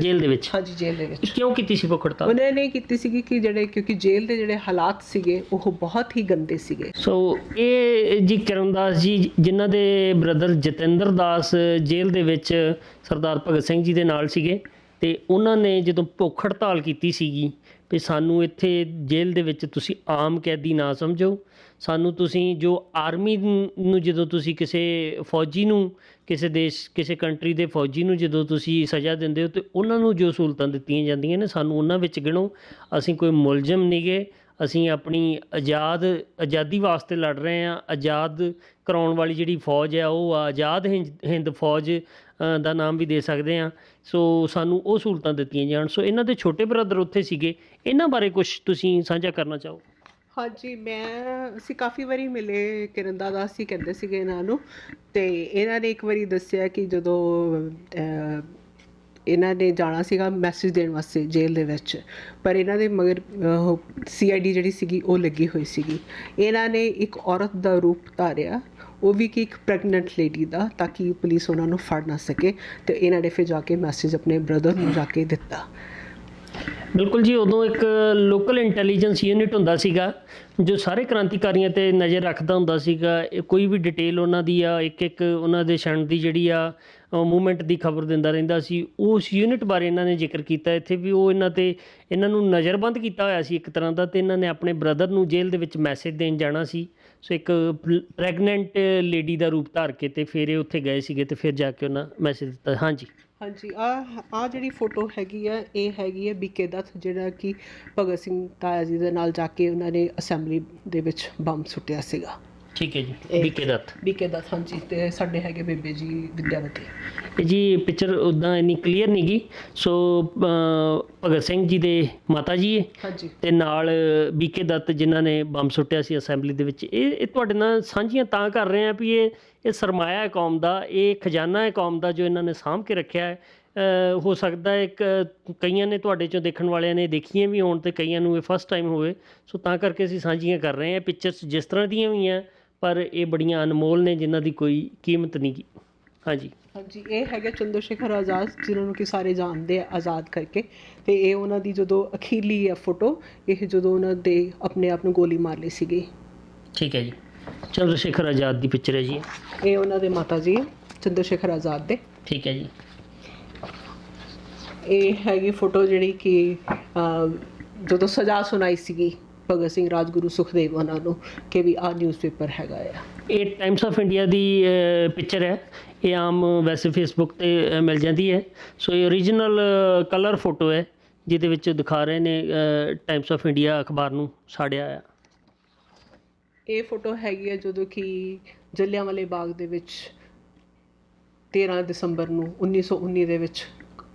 ਜੇਲ੍ਹ ਦੇ ਵਿੱਚ? ਹਾਂਜੀ, ਜੇਲ੍ਹ ਦੇ ਵਿੱਚ। ਕਿਉਂ ਕੀਤੀ ਸੀ ਭੁੱਖ ਹੜਤਾਲ? ਉਹਨਾਂ ਨੇ ਕੀਤੀ ਸੀਗੀ ਕਿ ਜਿਹੜੇ ਕਿਉਂਕਿ ਜੇਲ੍ਹ ਦੇ ਜਿਹੜੇ ਹਾਲਾਤ ਸੀਗੇ ਉਹ ਬਹੁਤ ਹੀ ਗੰਦੇ ਸੀਗੇ। ਸੋ ਇਹ ਜੀ ਕਿਰਨਦਾਸ ਜੀ ਜਿਨ੍ਹਾਂ ਦੇ ਬ੍ਰਦਰ ਜਤਿੰਦਰ ਦਾਸ ਜੇਲ੍ਹ ਦੇ ਵਿੱਚ ਸਰਦਾਰ ਭਗਤ ਸਿੰਘ ਜੀ ਦੇ ਨਾਲ ਸੀਗੇ, ਅਤੇ ਉਹਨਾਂ ਨੇ ਜਦੋਂ ਭੁੱਖ ਹੜਤਾਲ ਕੀਤੀ ਸੀਗੀ ਵੀ ਸਾਨੂੰ ਇੱਥੇ ਜੇਲ੍ਹ ਦੇ ਵਿੱਚ ਤੁਸੀਂ ਆਮ ਕੈਦੀ ਨਾ ਸਮਝੋ, ਸਾਨੂੰ ਤੁਸੀਂ ਜੋ ਆਰਮੀ ਨੂੰ ਜਦੋਂ ਤੁਸੀਂ ਕਿਸੇ ਫੌਜੀ ਨੂੰ ਕਿਸੇ ਦੇਸ਼ ਕਿਸੇ ਕੰਟਰੀ ਦੇ ਫੌਜੀ ਨੂੰ ਜਦੋਂ ਤੁਸੀਂ ਸਜ਼ਾ ਦਿੰਦੇ ਹੋ ਤਾਂ ਉਹਨਾਂ ਨੂੰ ਜੋ ਸਹੂਲਤਾਂ ਦਿੱਤੀਆਂ ਜਾਂਦੀਆਂ ਨੇ ਸਾਨੂੰ ਉਹਨਾਂ ਵਿੱਚ ਗਿਣੋ। ਅਸੀਂ ਕੋਈ ਮੁਲਜ਼ਮ ਨਹੀਂ ਗੇ, ਅਸੀਂ ਆਪਣੀ ਆਜ਼ਾਦੀ ਵਾਸਤੇ ਲੜ ਰਹੇ ਹਾਂ। ਆਜ਼ਾਦ ਕਰਾਉਣ ਵਾਲੀ ਜਿਹੜੀ ਫੌਜ ਹੈ ਉਹ ਆਜ਼ਾਦ ਹਿੰਦ ਫੌਜ ਦਾ ਨਾਮ ਵੀ ਦੇ ਸਕਦੇ ਹਾਂ। ਸੋ ਸਾਨੂੰ ਉਹ ਸਹੂਲਤਾਂ ਦਿੱਤੀਆਂ ਜਾਣ। ਸੋ ਇਹਨਾਂ ਦੇ ਛੋਟੇ ਬ੍ਰਦਰ ਉੱਥੇ ਸੀਗੇ, ਇਹਨਾਂ ਬਾਰੇ ਕੁਛ ਤੁਸੀਂ ਸਾਂਝਾ ਕਰਨਾ ਚਾਹੋ? ਹਾਂਜੀ, ਅਸੀਂ ਕਾਫੀ ਵਾਰੀ ਮਿਲੇ ਕਿਰਨ ਦਾਸ ਜੀ ਕਹਿੰਦੇ ਸੀਗੇ ਇਹਨਾਂ ਨੂੰ, ਅਤੇ ਇਹਨਾਂ ਨੇ ਇੱਕ ਵਾਰੀ ਦੱਸਿਆ ਕਿ ਜਦੋਂ ਇਹਨਾਂ ਨੇ ਜਾਣਾ ਸੀਗਾ ਮੈਸੇਜ ਦੇਣ ਵਾਸਤੇ ਜੇਲ੍ਹ ਦੇ ਵਿੱਚ, ਪਰ ਇਹਨਾਂ ਦੇ ਮਗਰ CID ਜਿਹੜੀ ਸੀਗੀ ਉਹ ਲੱਗੀ ਹੋਈ ਸੀਗੀ। ਇਹਨਾਂ ਨੇ ਇੱਕ ਔਰਤ ਦਾ ਰੂਪ ਧਾਰਿਆ, ਉਹ ਵੀ ਕਿ ਇੱਕ ਪ੍ਰੈਗਨੈਂਟ ਲੇਡੀ ਦਾ, ਤਾਂ ਕਿ ਪੁਲਿਸ ਉਹਨਾਂ ਨੂੰ ਫੜ ਨਾ ਸਕੇ, ਅਤੇ ਇਹਨਾਂ ਨੇ ਫਿਰ ਜਾ ਕੇ ਮੈਸੇਜ ਆਪਣੇ ਬ੍ਰਦਰ ਨੂੰ ਜਾ ਕੇ ਦਿੱਤਾ। ਬਿਲਕੁਲ ਜੀ, ਉਦੋਂ ਇੱਕ ਲੋਕਲ ਇੰਟੈਲੀਜੈਂਸ ਯੂਨਿਟ ਹੁੰਦਾ ਸੀਗਾ ਜੋ ਸਾਰੇ ਕ੍ਰਾਂਤੀਕਾਰੀਆਂ 'ਤੇ ਨਜ਼ਰ ਰੱਖਦਾ ਹੁੰਦਾ ਸੀਗਾ। ਕੋਈ ਵੀ ਡਿਟੇਲ ਉਹਨਾਂ ਦੀ ਇੱਕ ਉਹਨਾਂ ਦੇ ਛਣ ਦੀ ਜਿਹੜੀ ਮੂਵਮੈਂਟ ਦੀ ਖਬਰ ਦਿੰਦਾ ਰਹਿੰਦਾ ਸੀ। ਉਸ ਯੂਨਿਟ ਬਾਰੇ ਇਹਨਾਂ ਨੇ ਜ਼ਿਕਰ ਕੀਤਾ ਇੱਥੇ ਵੀ ਉਹ ਇਹਨਾਂ ਨੂੰ ਨਜ਼ਰਬੰਦ ਕੀਤਾ ਹੋਇਆ ਸੀ ਇੱਕ ਤਰ੍ਹਾਂ ਦਾ, ਅਤੇ ਇਹਨਾਂ ਨੇ ਆਪਣੇ ਬ੍ਰਦਰ ਨੂੰ ਜੇਲ੍ਹ ਦੇ ਵਿੱਚ ਮੈਸੇਜ ਦੇਣ ਜਾਣਾ ਸੀ। ਸੋ ਇੱਕ ਪ੍ਰੈਗਨੈਂਟ ਲੇਡੀ ਦਾ ਰੂਪ ਧਾਰ ਕੇ ਅਤੇ ਫਿਰ ਇਹ ਉੱਥੇ ਗਏ ਸੀਗੇ ਅਤੇ ਫਿਰ ਜਾ ਕੇ ਉਹਨਾਂ ਮੈਸੇਜ ਦਿੱਤਾ। ਹਾਂਜੀ, ਆਹ ਜਿਹੜੀ ਫੋਟੋ ਹੈਗੀ ਆ, ਇਹ ਹੈਗੀ ਹੈ BK ਦੱਤ, ਜਿਹੜਾ ਕਿ ਭਗਤ ਸਿੰਘ ਤਾਇਆ ਜੀ ਦੇ ਨਾਲ ਜਾ ਕੇ ਉਹਨਾਂ ਨੇ ਅਸੈਂਬਲੀ ਦੇ ਵਿੱਚ ਬੰਬ ਸੁੱਟਿਆ ਸੀਗਾ। ਠੀਕ ਹੈ ਜੀ, BK ਦੱਤ। ਹਾਂਜੀ, ਅਤੇ ਸਾਡੇ ਹੈਗੇ ਬੇਬੇ ਜੀ ਵਿਦਿਆਵਤੀ। ਇਹ ਜੀ ਪਿਕਚਰ ਉੱਦਾਂ ਇੰਨੀ ਕਲੀਅਰ ਨਹੀਂ ਗੀ। ਸੋ ਭਗਤ ਸਿੰਘ ਜੀ ਦੇ ਮਾਤਾ ਜੀ ਹਾਂਜੀ, ਅਤੇ ਨਾਲ BK ਦੱਤ ਜਿਨ੍ਹਾਂ ਨੇ ਬੰਬ ਸੁੱਟਿਆ ਸੀ ਅਸੈਂਬਲੀ ਦੇ ਵਿੱਚ। ਇਹ ਤੁਹਾਡੇ ਨਾਲ ਸਾਂਝੀਆਂ ਤਾਂ ਕਰ ਰਹੇ ਹਾਂ ਵੀ ਇਹ ਸਰਮਾਇਆ ਹੈ ਕੌਮ ਦਾ, ਇਹ ਖਜ਼ਾਨਾ ਹੈ ਕੌਮ ਦਾ ਜੋ ਇਹਨਾਂ ਨੇ ਸਾਂਭ ਕੇ ਰੱਖਿਆ ਹੈ। ਹੋ ਸਕਦਾ ਕਈਆਂ ਨੇ ਤੁਹਾਡੇ 'ਚੋਂ ਦੇਖਣ ਵਾਲਿਆਂ ਨੇ ਦੇਖੀਆਂ ਵੀ ਹੋਣ ਅਤੇ ਕਈਆਂ ਨੂੰ ਇਹ ਫਸਟ ਟਾਈਮ ਹੋਵੇ। ਸੋ ਤਾਂ ਕਰਕੇ ਅਸੀਂ ਸਾਂਝੀਆਂ ਕਰ ਰਹੇ ਹਾਂ। ਪਿਕਚਰਸ ਜਿਸ ਤਰ੍ਹਾਂ ਦੀਆਂ ਵੀ ਆ, ਪਰ ਇਹ ਬੜੀਆਂ ਅਨਮੋਲ ਨੇ ਜਿਨ੍ਹਾਂ ਦੀ ਕੋਈ ਕੀਮਤ ਨਹੀਂ ਗੀ। ਹਾਂਜੀ, ਇਹ ਹੈਗਾ ਚੰਦਰ ਸ਼ੇਖਰ ਆਜ਼ਾਦ, ਜਿਨ੍ਹਾਂ ਨੂੰ ਕਿ ਸਾਰੇ ਜਾਣਦੇ ਆ ਆਜ਼ਾਦ ਕਰਕੇ, ਅਤੇ ਇਹ ਉਹਨਾਂ ਦੀ ਜਦੋਂ ਅਖੀਰਲੀ ਫੋਟੋ, ਇਹ ਜਦੋਂ ਉਹਨਾਂ ਦੇ ਆਪਣੇ ਆਪ ਨੂੰ ਗੋਲੀ ਮਾਰ ਲਈ ਸੀਗੀ। ਠੀਕ ਹੈ ਜੀ, ਚੰਦਰ ਸ਼ੇਖਰ ਆਜ਼ਾਦ ਦੀ ਪਿਕਚਰ ਹੈ ਜੀ ਇਹ ਉਹਨਾਂ ਦੇ ਮਾਤਾ ਜੀ ਚੰਦਰ ਸ਼ੇਖਰ ਆਜ਼ਾਦ ਦੇ। ਠੀਕ ਹੈ ਜੀ, ਇਹ ਹੈਗੀ ਫੋਟੋ ਜਿਹੜੀ ਕਿ ਜਦੋਂ ਸਜ਼ਾ ਸੁਣਾਈ ਸੀਗੀ ਭਗਤ ਸਿੰਘ, ਰਾਜਗੁਰੂ, ਸੁਖਦੇਵ ਉਹਨਾਂ ਨੂੰ, ਕਿ ਵੀ ਆਹ ਨਿਊਜ਼ਪੇਪਰ ਹੈਗਾ ਆ। ਇਹ Times of India the picture ਹੈ। ਇਹ ਆਮ ਵੈਸੇ ਫੇਸਬੁੱਕ 'ਤੇ ਮਿਲ ਜਾਂਦੀ ਹੈ। ਸੋ ਇਹ ਓਰੀਜਨਲ ਕਲਰ ਫੋਟੋ ਹੈ ਜਿਹਦੇ ਵਿੱਚ ਦਿਖਾ ਰਹੇ ਨੇ ਟਾਈਮਸ ਆਫ ਇੰਡੀਆ ਅਖਬਾਰ ਨੂੰ ਸਾੜਿਆ ਆ। ਇਹ ਫੋਟੋ ਹੈਗੀ ਹੈ ਜਦੋਂ ਕਿ ਜਲਿਆਂਵਾਲੇ ਬਾਗ ਦੇ ਵਿੱਚ 13 ਦਸੰਬਰ ਨੂੰ 1919 ਦੇ ਵਿੱਚ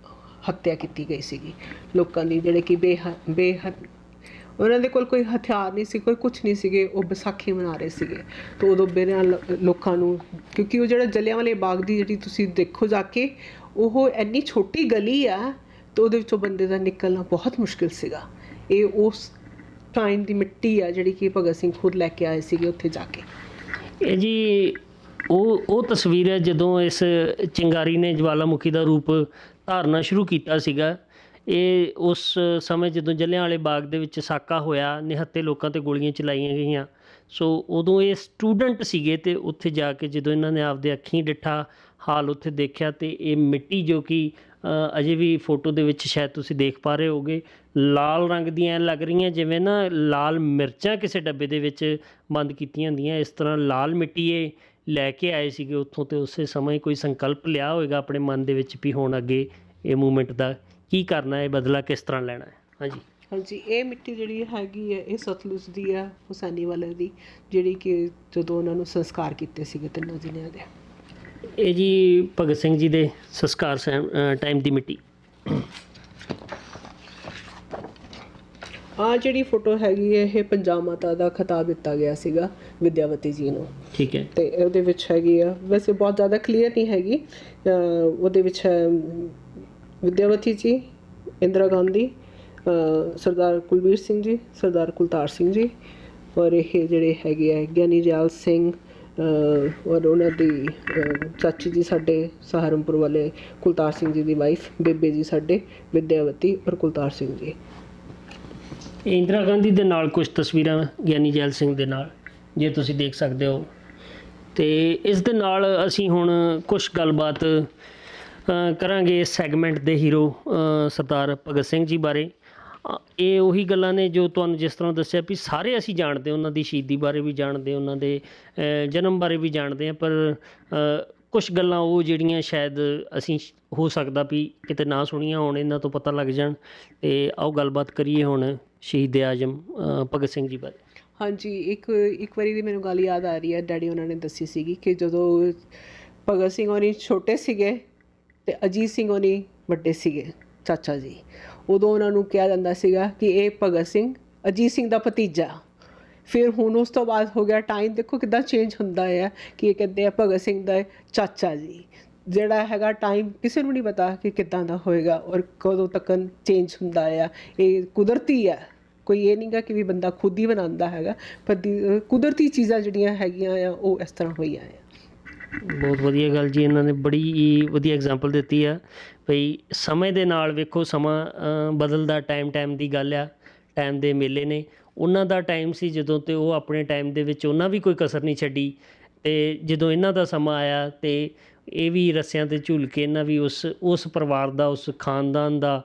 ਹੱਤਿਆ ਕੀਤੀ ਗਈ ਸੀਗੀ ਲੋਕਾਂ ਦੀ, ਜਿਹੜੇ ਕਿ ਉਹਨਾਂ ਦੇ ਕੋਲ ਕੋਈ ਹਥਿਆਰ ਨਹੀਂ ਸੀ, ਕੋਈ ਕੁਛ ਨਹੀਂ ਸੀਗੇ, ਉਹ ਵਿਸਾਖੀ ਮਨਾ ਰਹੇ ਸੀਗੇ। ਤਾਂ ਉਦੋਂ ਬੇਰਿਆਂ ਲੋਕਾਂ ਨੂੰ, ਕਿਉਂਕਿ ਉਹ ਜਿਹੜਾ ਜਲਿਆਂਵਾਲੇ ਬਾਗ ਦੀ ਜਿਹੜੀ ਤੁਸੀਂ ਦੇਖੋ ਜਾ ਕੇ, ਉਹ ਇੰਨੀ ਛੋਟੀ ਗਲੀ ਆ, ਅਤੇ ਉਹਦੇ ਵਿੱਚੋਂ ਬੰਦੇ ਦਾ ਨਿਕਲਣਾ ਬਹੁਤ ਮੁਸ਼ਕਿਲ ਸੀਗਾ। ਇਹ ਉਸ ਟਾਈਮ ਦੀ ਮਿੱਟੀ ਆ ਜਿਹੜੀ ਕਿ ਭਗਤ ਸਿੰਘ ਖੁਦ ਲੈ ਕੇ ਆਏ ਸੀਗੇ ਉੱਥੇ ਜਾ ਕੇ। ਇਹ ਜੀ ਉਹ ਤਸਵੀਰ ਹੈ ਜਦੋਂ ਇਸ ਚਿੰਗਾਰੀ ਨੇ ਜਵਾਲਾਮੁਖੀ ਦਾ ਰੂਪ ਧਾਰਨਾ ਸ਼ੁਰੂ ਕੀਤਾ ਸੀਗਾ। ਇਹ ਉਸ ਸਮੇਂ ਜਦੋਂ ਜਲਿਆਂਵਾਲੇ ਬਾਗ ਦੇ ਵਿੱਚ ਸਾਕਾ ਹੋਇਆ, ਨਿਹੱਥੇ ਲੋਕਾਂ 'ਤੇ ਗੋਲੀਆਂ ਚਲਾਈਆਂ ਗਈਆਂ। ਸੋ ਉਦੋਂ ਇਹ ਸਟੂਡੈਂਟ ਸੀਗੇ, ਅਤੇ ਉੱਥੇ ਜਾ ਕੇ ਜਦੋਂ ਇਹਨਾਂ ਨੇ ਆਪਦੇ ਅੱਖੀਂ ਡਿੱਠਾ ਹਾਲ ਉੱਥੇ ਦੇਖਿਆ, ਅਤੇ ਇਹ ਮਿੱਟੀ ਜੋ ਕਿ ਅਜੇ ਵੀ ਫੋਟੋ ਦੇ ਵਿੱਚ ਸ਼ਾਇਦ ਤੁਸੀਂ ਦੇਖ ਪਾ ਰਹੇ ਹੋਗੇ, ਲਾਲ ਰੰਗ ਦੀਆਂ ਲੱਗ ਰਹੀਆਂ, ਜਿਵੇਂ ਨਾ ਲਾਲ ਮਿਰਚਾਂ ਕਿਸੇ ਡੱਬੇ ਦੇ ਵਿੱਚ ਬੰਦ ਕੀਤੀਆਂ ਹੁੰਦੀਆਂ, ਇਸ ਤਰ੍ਹਾਂ ਲਾਲ ਮਿੱਟੀ ਇਹ ਲੈ ਕੇ ਆਏ ਸੀਗੇ ਉੱਥੋਂ। ਅਤੇ ਉਸੇ ਸਮੇਂ ਕੋਈ ਸੰਕਲਪ ਲਿਆ ਹੋਵੇਗਾ ਆਪਣੇ ਮਨ ਦੇ ਵਿੱਚ ਵੀ ਹੁਣ ਅੱਗੇ ਇਹ ਮੂਵਮੈਂਟ ਦਾ ਕੀ ਕਰਨਾ ਹੈ, ਬਦਲਾ ਕਿਸ ਤਰ੍ਹਾਂ ਲੈਣਾ ਹੈ। ਹਾਂਜੀ, ਇਹ ਮਿੱਟੀ ਜਿਹੜੀ ਹੈਗੀ ਹੈ, ਇਹ ਸਤਲੁਜ ਦੀ ਆ, ਹੁਸੈਨੀ ਵਾਲੇ ਦੀ, ਜਿਹੜੀ ਕਿ ਜਦੋਂ ਉਹਨਾਂ ਨੂੰ ਸੰਸਕਾਰ ਕੀਤੇ ਸੀਗੇ ਤਿੰਨਾਂ ਜ਼ਿਲ੍ਹਿਆਂ ਦੇ। ਇਹ ਜੀ ਭਗਤ ਸਿੰਘ ਜੀ ਦੇ ਸੰਸਕਾਰ ਟਾਈਮ ਦੀ ਮਿੱਟੀ। ਆਹ ਜਿਹੜੀ ਫੋਟੋ ਹੈਗੀ ਹੈ, ਇਹ ਪੰਜਾਬ ਮਾਤਾ ਦਾ ਖਿਤਾਬ ਦਿੱਤਾ ਗਿਆ ਸੀਗਾ ਵਿਦਿਆਵਤੀ ਜੀ ਨੂੰ। ਠੀਕ ਹੈ, ਅਤੇ ਉਹਦੇ ਵਿੱਚ ਹੈਗੀ ਆ, ਵੈਸੇ ਬਹੁਤ ਜ਼ਿਆਦਾ ਕਲੀਅਰ ਨਹੀਂ ਹੈਗੀ, ਉਹਦੇ ਵਿੱਚ ਹੈ ਵਿਦਿਆਵਤੀ ਜੀ, ਇੰਦਰਾ ਗਾਂਧੀ, ਸਰਦਾਰ ਕੁਲਬੀਰ ਸਿੰਘ ਜੀ, ਸਰਦਾਰ ਕੁਲਤਾਰ ਸਿੰਘ ਜੀ, ਔਰ ਇਹ ਜਿਹੜੇ ਹੈਗੇ ਆ ਗਿਆਨੀ ਜੈਲ ਸਿੰਘ ਔਰ ਉਹਨਾਂ ਦੀ ਚਾਚੀ ਜੀ ਸਾਡੇ ਸਹਾਰਨਪੁਰ ਵਾਲੇ ਕੁਲਤਾਰ ਸਿੰਘ ਜੀ ਦੀ ਵਾਈਫ, ਬੇਬੇ ਜੀ ਸਾਡੇ ਵਿਦਿਆਵਤੀ ਔਰ ਕੁਲਤਾਰ ਸਿੰਘ ਜੀ। ਇੰਦਰਾ ਗਾਂਧੀ ਦੇ ਨਾਲ ਕੁਝ ਤਸਵੀਰਾਂ ਗਿਆਨੀ ਜੈਲ ਸਿੰਘ ਦੇ ਨਾਲ ਜੇ ਤੁਸੀਂ ਦੇਖ ਸਕਦੇ ਹੋ। ਅਤੇ ਇਸ ਦੇ ਨਾਲ ਅਸੀਂ ਹੁਣ ਕੁਛ ਗੱਲਬਾਤ ਕਰਾਂਗੇ ਇਸ ਸੈਗਮੈਂਟ ਦੇ ਹੀਰੋ ਸਰਦਾਰ ਭਗਤ ਸਿੰਘ ਜੀ ਬਾਰੇ। ਇਹ ਉਹੀ ਗੱਲਾਂ ਨੇ ਜੋ ਤੁਹਾਨੂੰ ਜਿਸ ਤਰ੍ਹਾਂ ਦੱਸਿਆ ਵੀ ਸਾਰੇ ਅਸੀਂ ਜਾਣਦੇ, ਉਹਨਾਂ ਦੀ ਸ਼ਹੀਦੀ ਬਾਰੇ ਵੀ ਜਾਣਦੇ, ਉਹਨਾਂ ਦੇ ਜਨਮ ਬਾਰੇ ਵੀ ਜਾਣਦੇ ਹਾਂ, ਪਰ ਕੁਛ ਗੱਲਾਂ ਉਹ ਜਿਹੜੀਆਂ ਸ਼ਾਇਦ ਅਸੀਂ ਹੋ ਸਕਦਾ ਵੀ ਕਿਤੇ ਨਾ ਸੁਣੀਆਂ ਹੋਣ, ਇਹਨਾਂ ਤੋਂ ਪਤਾ ਲੱਗ ਜਾਣ। ਅਤੇ ਆਓ ਗੱਲਬਾਤ ਕਰੀਏ ਹੁਣ ਸ਼ਹੀਦ ਆਜ਼ਮ ਭਗਤ ਸਿੰਘ ਜੀ ਬਾਰੇ। ਹਾਂਜੀ, ਇੱਕ ਵਾਰੀ ਦੀ ਮੈਨੂੰ ਗੱਲ ਯਾਦ ਆ ਰਹੀ ਹੈ, ਡੈਡੀ ਉਹਨਾਂ ਨੇ ਦੱਸੀ ਸੀਗੀ ਕਿ ਜਦੋਂ ਭਗਤ ਸਿੰਘ ਹੋਣੀ ਛੋਟੇ ਸੀਗੇ ਅਤੇ ਅਜੀਤ ਸਿੰਘ ਹੋਣੀ ਵੱਡੇ ਸੀਗੇ, ਚਾਚਾ ਜੀ, ਉਦੋਂ ਉਹਨਾਂ ਨੂੰ ਕਿਹਾ ਜਾਂਦਾ ਸੀਗਾ ਕਿ ਇਹ ਭਗਤ ਸਿੰਘ ਅਜੀਤ ਸਿੰਘ ਦਾ ਭਤੀਜਾ। ਫਿਰ ਹੁਣ ਉਸ ਤੋਂ ਬਾਅਦ ਹੋ ਗਿਆ ਟਾਈਮ, ਦੇਖੋ ਕਿੱਦਾਂ ਚੇਂਜ ਹੁੰਦਾ ਹੈ ਕਿ ਇਹ ਕਹਿੰਦੇ ਆ ਭਗਤ ਸਿੰਘ ਦਾ ਚਾਚਾ ਜੀ। ਜਿਹੜਾ ਹੈਗਾ ਟਾਈਮ ਕਿਸੇ ਨੂੰ ਨਹੀਂ ਪਤਾ ਕਿ ਕਿੱਦਾਂ ਦਾ ਹੋਏਗਾ ਔਰ ਕਦੋਂ ਤੱਕ ਚੇਂਜ ਹੁੰਦਾ ਆ। ਇਹ ਕੁਦਰਤੀ ਆ, ਕੋਈ ਇਹ ਨਹੀਂ ਗਾ ਕਿ ਵੀ ਬੰਦਾ ਖੁਦ ਹੀ ਬਣਾਉਂਦਾ ਹੈਗਾ, ਪਰ ਕੁਦਰਤੀ ਚੀਜ਼ਾਂ ਜਿਹੜੀਆਂ ਹੈਗੀਆਂ ਆ ਉਹ ਇਸ ਤਰ੍ਹਾਂ ਹੋਈਆਂ ਆ। ਬਹੁਤ ਵਧੀਆ ਗੱਲ ਜੀ, ਇਹਨਾਂ ਨੇ ਬੜੀ ਵਧੀਆ ਐਗਜ਼ਾਮਪਲ ਦਿੱਤੀ ਆ ਭਈ ਸਮੇਂ ਦੇ ਨਾਲ ਵੇਖੋ ਸਮਾਂ ਬਦਲਦਾ, ਟਾਈਮ ਦੀ ਗੱਲ ਆ, ਟਾਈਮ ਦੇ ਮੇਲੇ ਨੇ। ਉਹਨਾਂ ਦਾ ਟਾਈਮ ਸੀ ਜਦੋਂ, ਅਤੇ ਉਹ ਆਪਣੇ ਟਾਈਮ ਦੇ ਵਿੱਚ ਉਹਨਾਂ ਵੀ ਕੋਈ ਕਸਰ ਨਹੀਂ ਛੱਡੀ, ਅਤੇ ਜਦੋਂ ਇਹਨਾਂ ਦਾ ਸਮਾਂ ਆਇਆ ਅਤੇ ਇਹ ਵੀ ਰੱਸਿਆਂ 'ਤੇ ਝੂਲ ਕੇ ਇਹਨਾਂ ਵੀ ਉਸ ਪਰਿਵਾਰ ਦਾ, ਉਸ ਖਾਨਦਾਨ ਦਾ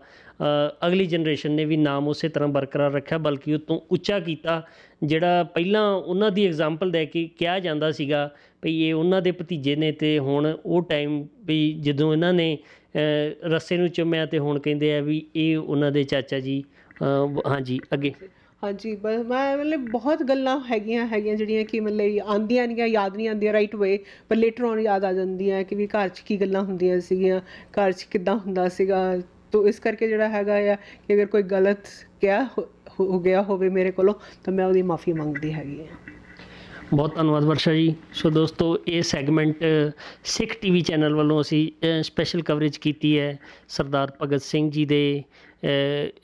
ਅਗਲੀ ਜਨਰੇਸ਼ਨ ਨੇ ਵੀ ਨਾਮ ਉਸੇ ਤਰ੍ਹਾਂ ਬਰਕਰਾਰ ਰੱਖਿਆ, ਬਲਕਿ ਉਹ ਤੋਂ ਉੱਚਾ ਕੀਤਾ। ਜਿਹੜਾ ਪਹਿਲਾਂ ਉਹਨਾਂ ਦੀ ਐਗਜ਼ਾਮਪਲ ਦੇ ਕੇ ਕਿਹਾ ਜਾਂਦਾ ਸੀਗਾ ਵੀ ਇਹ ਉਹਨਾਂ ਦੇ ਭਤੀਜੇ ਨੇ, ਅਤੇ ਹੁਣ ਉਹ ਟਾਈਮ ਵੀ ਜਦੋਂ ਇਹਨਾਂ ਨੇ ਰੱਸੇ ਨੂੰ ਚੁੰਮਿਆ ਅਤੇ ਹੁਣ ਕਹਿੰਦੇ ਆ ਵੀ ਇਹ ਉਹਨਾਂ ਦੇ ਚਾਚਾ ਜੀ। ਹਾਂਜੀ, ਅੱਗੇ। ਹਾਂਜੀ, ਮੈਂ ਮਤਲਬ ਬਹੁਤ ਗੱਲਾਂ ਹੈਗੀਆਂ ਜਿਹੜੀਆਂ ਕਿ ਮਤਲਬ ਆਉਂਦੀਆਂ ਨਹੀਂ, ਯਾਦ ਨਹੀਂ ਆਉਂਦੀਆਂ ਰਾਈਟ ਵੇ, ਪਰ ਲੇਟਰ ਔਨ ਯਾਦ ਆ ਜਾਂਦੀਆਂ ਕਿ ਵੀ ਘਰ 'ਚ ਕੀ ਗੱਲਾਂ ਹੁੰਦੀਆਂ ਸੀਗੀਆਂ, ਘਰ 'ਚ ਕਿੱਦਾਂ ਹੁੰਦਾ ਸੀਗਾ। ਤੋ ਇਸ ਕਰਕੇ ਜਿਹੜਾ ਹੈਗਾ ਆ ਕਿ ਅਗਰ ਕੋਈ ਗਲਤ ਕਿਹਾ ਹੋ ਗਿਆ ਹੋਵੇ ਮੇਰੇ ਕੋਲੋਂ ਤਾਂ ਮੈਂ ਉਹਦੀ ਮਾਫੀ ਮੰਗਦੀ ਹੈਗੀ ਹਾਂ। ਬਹੁਤ ਧੰਨਵਾਦ ਵਰਸ਼ਾ ਜੀ। ਸੋ ਦੋਸਤੋ, ਇਹ ਸੈਗਮੈਂਟ ਸਿੱਖ TV ਚੈਨਲ ਵੱਲੋਂ ਅਸੀਂ ਸਪੈਸ਼ਲ ਕਵਰੇਜ ਕੀਤੀ ਹੈ ਸਰਦਾਰ ਭਗਤ ਸਿੰਘ ਜੀ ਦੇ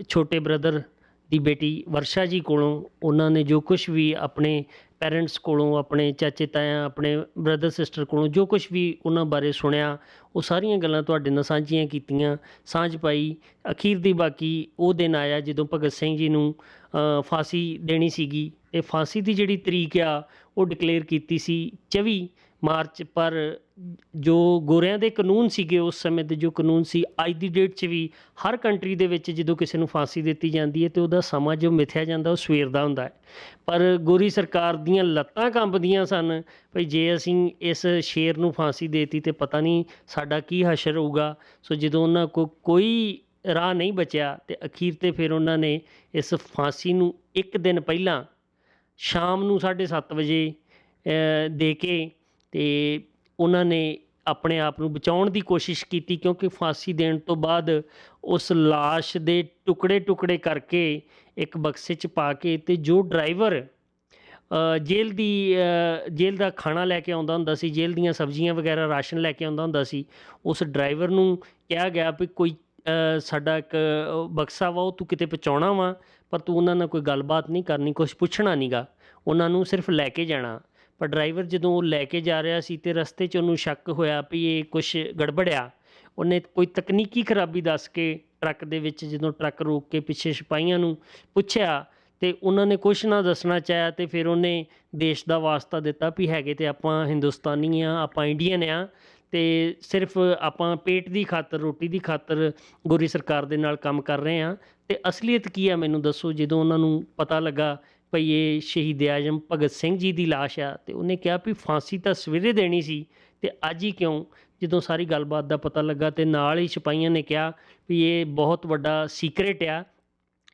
ਛੋਟੇ ਬ੍ਰਦਰ ਦੀ ਬੇਟੀ ਵਰਸ਼ਾ ਜੀ ਕੋਲੋਂ। ਉਹਨਾਂ ਨੇ ਜੋ ਕੁਛ ਵੀ ਆਪਣੇ ਪੈਰੈਂਟਸ ਕੋਲੋਂ, ਆਪਣੇ ਚਾਚੇ ਤਾਇਆਂ, ਆਪਣੇ ਬ੍ਰਦਰ ਸਿਸਟਰ ਕੋਲੋਂ ਜੋ ਕੁਛ ਵੀ ਉਹਨਾਂ ਬਾਰੇ ਸੁਣਿਆ, ਉਹ ਸਾਰੀਆਂ ਗੱਲਾਂ ਤੁਹਾਡੇ ਨਾਲ ਸਾਂਝੀਆਂ ਕੀਤੀਆਂ, ਸਾਂਝ ਪਾਈ। ਅਖੀਰ ਦੀ ਬਾਕੀ ਉਹ ਦਿਨ ਆਇਆ ਜਦੋਂ ਭਗਤ ਸਿੰਘ ਜੀ ਨੂੰ ਫਾਂਸੀ ਦੇਣੀ ਸੀਗੀ, ਅਤੇ ਫਾਂਸੀ ਦੀ ਜਿਹੜੀ ਤਰੀਕ ਆ ਉਹ ਡਿਕਲੇਅਰ ਕੀਤੀ ਸੀ 24 ਮਾਰਚ। ਪਰ ਜੋ ਗੋਰਿਆਂ ਦੇ ਕਾਨੂੰਨ ਸੀਗੇ ਉਸ ਸਮੇਂ ਦੇ, ਜੋ ਕਾਨੂੰਨ ਸੀ ਅੱਜ ਦੀ ਡੇਟ 'ਚ ਵੀ ਹਰ ਕੰਟਰੀ ਦੇ ਵਿੱਚ ਜਦੋਂ ਕਿਸੇ ਨੂੰ ਫਾਂਸੀ ਦਿੱਤੀ ਜਾਂਦੀ ਹੈ ਅਤੇ ਉਹਦਾ ਸਮਾਂ ਜੋ ਮਿਥਿਆ ਜਾਂਦਾ ਉਹ ਸਵੇਰ ਦਾ ਹੁੰਦਾ ਹੈ। ਪਰ ਗੋਰੀ ਸਰਕਾਰ ਦੀਆਂ ਲੱਤਾਂ ਕੰਬਦੀਆਂ ਸਨ ਭਈ ਜੇ ਅਸੀਂ ਇਸ ਸ਼ੇਰ ਨੂੰ ਫਾਂਸੀ ਦੇ ਦਿੱਤੀ ਤਾਂ ਪਤਾ ਨਹੀਂ ਸਾਡਾ ਕੀ ਹਸ਼ਰ ਹੋਊਗਾ। ਸੋ ਜਦੋਂ ਉਹਨਾਂ ਕੋਲ ਕੋਈ ਰਾਹ ਨਹੀਂ ਬਚਿਆ ਅਤੇ ਅਖੀਰ 'ਤੇ ਫਿਰ ਉਹਨਾਂ ਨੇ ਇਸ ਫਾਂਸੀ ਨੂੰ ਇੱਕ ਦਿਨ ਪਹਿਲਾਂ ਸ਼ਾਮ ਨੂੰ 7:30 ਵਜੇ ਦੇ ਕੇ, ਅਤੇ ਉਹਨਾਂ ਨੇ ਆਪਣੇ ਆਪ ਨੂੰ ਬਚਾਉਣ ਦੀ ਕੋਸ਼ਿਸ਼ ਕੀਤੀ, ਕਿਉਂਕਿ ਫਾਂਸੀ ਦੇਣ ਤੋਂ ਬਾਅਦ ਉਸ ਲਾਸ਼ ਦੇ ਟੁਕੜੇ ਇੱਕ ਬਕਸੇ 'ਚ ਪਾ ਕੇ, ਅਤੇ ਜੋ ਡਰਾਈਵਰ ਜੇਲ੍ਹ ਦਾ ਖਾਣਾ ਲੈ ਕੇ ਆਉਂਦਾ ਹੁੰਦਾ ਸੀ, ਜੇਲ੍ਹ ਦੀਆਂ ਸਬਜ਼ੀਆਂ ਵਗੈਰਾ ਰਾਸ਼ਨ ਲੈ ਕੇ ਆਉਂਦਾ ਹੁੰਦਾ ਸੀ, ਉਸ ਡਰਾਈਵਰ ਨੂੰ ਕਿਹਾ ਗਿਆ ਵੀ ਕੋਈ ਸਾਡਾ ਇੱਕ ਬਕਸਾ ਵਾ ਉਹ ਤੂੰ ਕਿਤੇ ਪਹੁੰਚਾਉਣਾ ਵਾ, ਪਰ ਤੂੰ ਉਹਨਾਂ ਨਾਲ ਕੋਈ ਗੱਲਬਾਤ ਨਹੀਂ ਕਰਨੀ, ਕੁਛ ਪੁੱਛਣਾ ਨਹੀਂ ਗਾ, ਉਹਨਾਂ ਨੂੰ ਸਿਰਫ ਲੈ ਕੇ ਜਾਣਾ। ਪਰ ਡਰਾਈਵਰ ਜਦੋਂ ਉਹ ਲੈ ਕੇ ਜਾ ਰਿਹਾ ਸੀ ਅਤੇ ਰਸਤੇ 'ਚ ਉਹਨੂੰ ਸ਼ੱਕ ਹੋਇਆ ਵੀ ਇਹ ਕੁਛ ਗੜਬੜਿਆ, ਉਹਨੇ ਕੋਈ ਤਕਨੀਕੀ ਖਰਾਬੀ ਦੱਸ ਕੇ ਟਰੱਕ ਦੇ ਵਿੱਚ ਜਦੋਂ ਟਰੱਕ ਰੋਕ ਕੇ ਪਿੱਛੇ ਸਿਪਾਹੀਆਂ ਨੂੰ ਪੁੱਛਿਆ ਅਤੇ ਉਹਨਾਂ ਨੇ ਕੁਛ ਨਾ ਦੱਸਣਾ ਚਾਹਿਆ, ਅਤੇ ਫਿਰ ਉਹਨੇ ਦੇਸ਼ ਦਾ ਵਾਸਤਾ ਦਿੱਤਾ ਵੀ ਹੈਗੇ ਅਤੇ ਆਪਾਂ ਹਿੰਦੁਸਤਾਨੀ ਹਾਂ, ਆਪਾਂ ਇੰਡੀਅਨ ਹਾਂ, ਅਤੇ ਸਿਰਫ ਆਪਾਂ ਪੇਟ ਦੀ ਖਾਤਰ, ਰੋਟੀ ਦੀ ਖਾਤਰ ਗੋਰੀ ਸਰਕਾਰ ਦੇ ਨਾਲ ਕੰਮ ਕਰ ਰਹੇ ਹਾਂ। ਅਤੇ ਅਸਲੀਅਤ ਕੀ ਆ ਮੈਨੂੰ ਦੱਸੋ। ਜਦੋਂ ਉਹਨਾਂ ਨੂੰ ਪਤਾ ਲੱਗਾ ਭਈ ਇਹ ਸ਼ਹੀਦ ਆਜ਼ਮ ਭਗਤ ਸਿੰਘ ਜੀ ਦੀ ਲਾਸ਼ ਆ, ਅਤੇ ਉਹਨੇ ਕਿਹਾ ਵੀ ਫਾਂਸੀ ਤਾਂ ਸਵੇਰੇ ਦੇਣੀ ਸੀ ਅਤੇ ਅੱਜ ਹੀ ਕਿਉਂ। ਜਦੋਂ ਸਾਰੀ ਗੱਲਬਾਤ ਦਾ ਪਤਾ ਲੱਗਾ ਅਤੇ ਨਾਲ ਹੀ ਸਿਪਾਹੀਆਂ ਨੇ ਕਿਹਾ ਵੀ ਇਹ ਬਹੁਤ ਵੱਡਾ ਸੀਕਰੇਟ ਆ,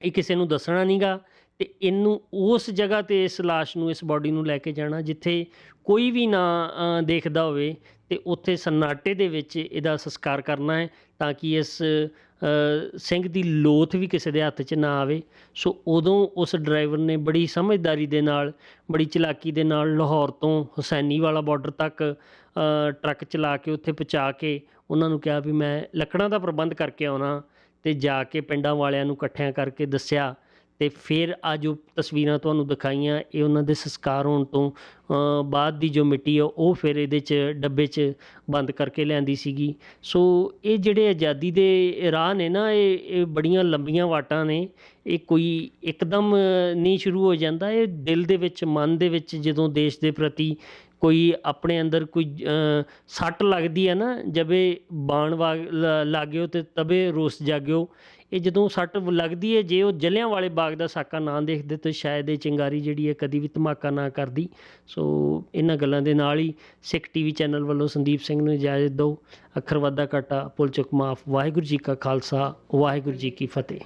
ਇਹ ਕਿਸੇ ਨੂੰ ਦੱਸਣਾ ਨਹੀਂ ਗਾ, ਅਤੇ ਇਹਨੂੰ ਉਸ ਜਗ੍ਹਾ 'ਤੇ ਇਸ ਲਾਸ਼ ਨੂੰ, ਇਸ ਬਾਡੀ ਨੂੰ ਲੈ ਕੇ ਜਾਣਾ ਜਿੱਥੇ ਕੋਈ ਵੀ ਨਾ ਦੇਖਦਾ ਹੋਵੇ, ਅਤੇ ਉੱਥੇ ਸਨਾਟੇ ਦੇ ਵਿੱਚ ਇਹਦਾ ਸੰਸਕਾਰ ਕਰਨਾ ਹੈ, ਤਾਂ ਕਿ ਇਸ ਸਿੰਘ ਦੀ ਲੋਥ ਵੀ ਕਿਸੇ ਦੇ ਹੱਥ 'ਚ ਨਾ ਆਵੇ। ਸੋ ਉਦੋਂ ਉਸ ਡਰਾਈਵਰ ਨੇ ਬੜੀ ਸਮਝਦਾਰੀ ਦੇ ਨਾਲ, ਬੜੀ ਚਲਾਕੀ ਦੇ ਨਾਲ ਲਾਹੌਰ ਤੋਂ ਹੁਸੈਨੀ ਵਾਲਾ ਬਾਰਡਰ ਤੱਕ ਟਰੱਕ ਚਲਾ ਕੇ ਉੱਥੇ ਪਹੁੰਚਾ ਕੇ ਉਹਨਾਂ ਨੂੰ ਕਿਹਾ ਵੀ ਮੈਂ ਲੱਕੜਾਂ ਦਾ ਪ੍ਰਬੰਧ ਕਰਕੇ ਆਉਣਾ, ਅਤੇ ਜਾ ਕੇ ਪਿੰਡਾਂ ਵਾਲਿਆਂ ਨੂੰ ਇਕੱਠਿਆਂ ਕਰਕੇ ਦੱਸਿਆ, ਤੇ ਫਿਰ ਆ ਜੋ ਤਸਵੀਰਾਂ ਤੁਹਾਨੂੰ ਦਿਖਾਈਆਂ ਇਹ ਉਹਨਾਂ ਦੇ ਸੰਸਕਾਰ ਹੋਣ ਤੋਂ ਬਾਅਦ ਦੀ ਜੋ ਮਿੱਟੀ ਆ ਉਹ ਫਿਰ ਇਹਦੇ 'ਚ ਡੱਬੇ 'ਚ ਬੰਦ ਕਰਕੇ ਲਿਆਂਦੀ ਸੀਗੀ। ਸੋ ਇਹ ਜਿਹੜੇ ਆਜ਼ਾਦੀ ਦੇ ਰਾਹ ਨੇ ਨਾ ਇਹ ਬੜੀਆਂ ਲੰਬੀਆਂ ਵਾਟਾਂ ਨੇ। ਇਹ ਕੋਈ ਇੱਕਦਮ ਨਹੀਂ ਸ਼ੁਰੂ ਹੋ ਜਾਂਦਾ। ਇਹ ਦਿਲ ਦੇ ਵਿੱਚ, ਮਨ ਦੇ ਵਿੱਚ ਜਦੋਂ ਦੇਸ਼ ਦੇ ਪ੍ਰਤੀ ਕੋਈ ਆਪਣੇ ਅੰਦਰ ਕੋਈ ਸੱਟ ਲੱਗਦੀ ਹੈ ਨਾ, ਜਬੇ ਬਾਣ ਲਾਗਿਓ ਤੇ ਤਬੇ ਰੋਸ ਜਾਗਿਓ। ਇਹ ਜਦੋਂ ਸੱਟ ਲੱਗਦੀ ਹੈ, ਜੇ ਉਹ ਜਲਿਆਂਵਾਲੇ ਬਾਗ ਦਾ ਸਾਕਾ ਨਾ ਦੇਖਦੇ ਤਾਂ ਸ਼ਾਇਦ ਇਹ ਚਿੰਗਾਰੀ ਜਿਹੜੀ ਹੈ ਕਦੀ ਵੀ ਧਮਾਕਾ ਨਾ ਕਰਦੀ। ਸੋ ਇਹਨਾਂ ਗੱਲਾਂ ਦੇ ਨਾਲ ਹੀ ਸਿੱਖ ਟੀਵੀ ਚੈਨਲ ਵੱਲੋਂ ਸੰਦੀਪ ਸਿੰਘ ਨੂੰ ਇਜਾਜ਼ਤ ਦਿਓ। ਅੱਖਰ ਵਾਧਾ ਘਾਟਾ, ਭੁੱਲ ਚੁੱਕ ਮਾਫ਼। ਵਾਹਿਗੁਰੂ ਜੀ ਕਾ ਖਾਲਸਾ, ਵਾਹਿਗੁਰੂ ਜੀ ਕੀ ਫਤਿਹ।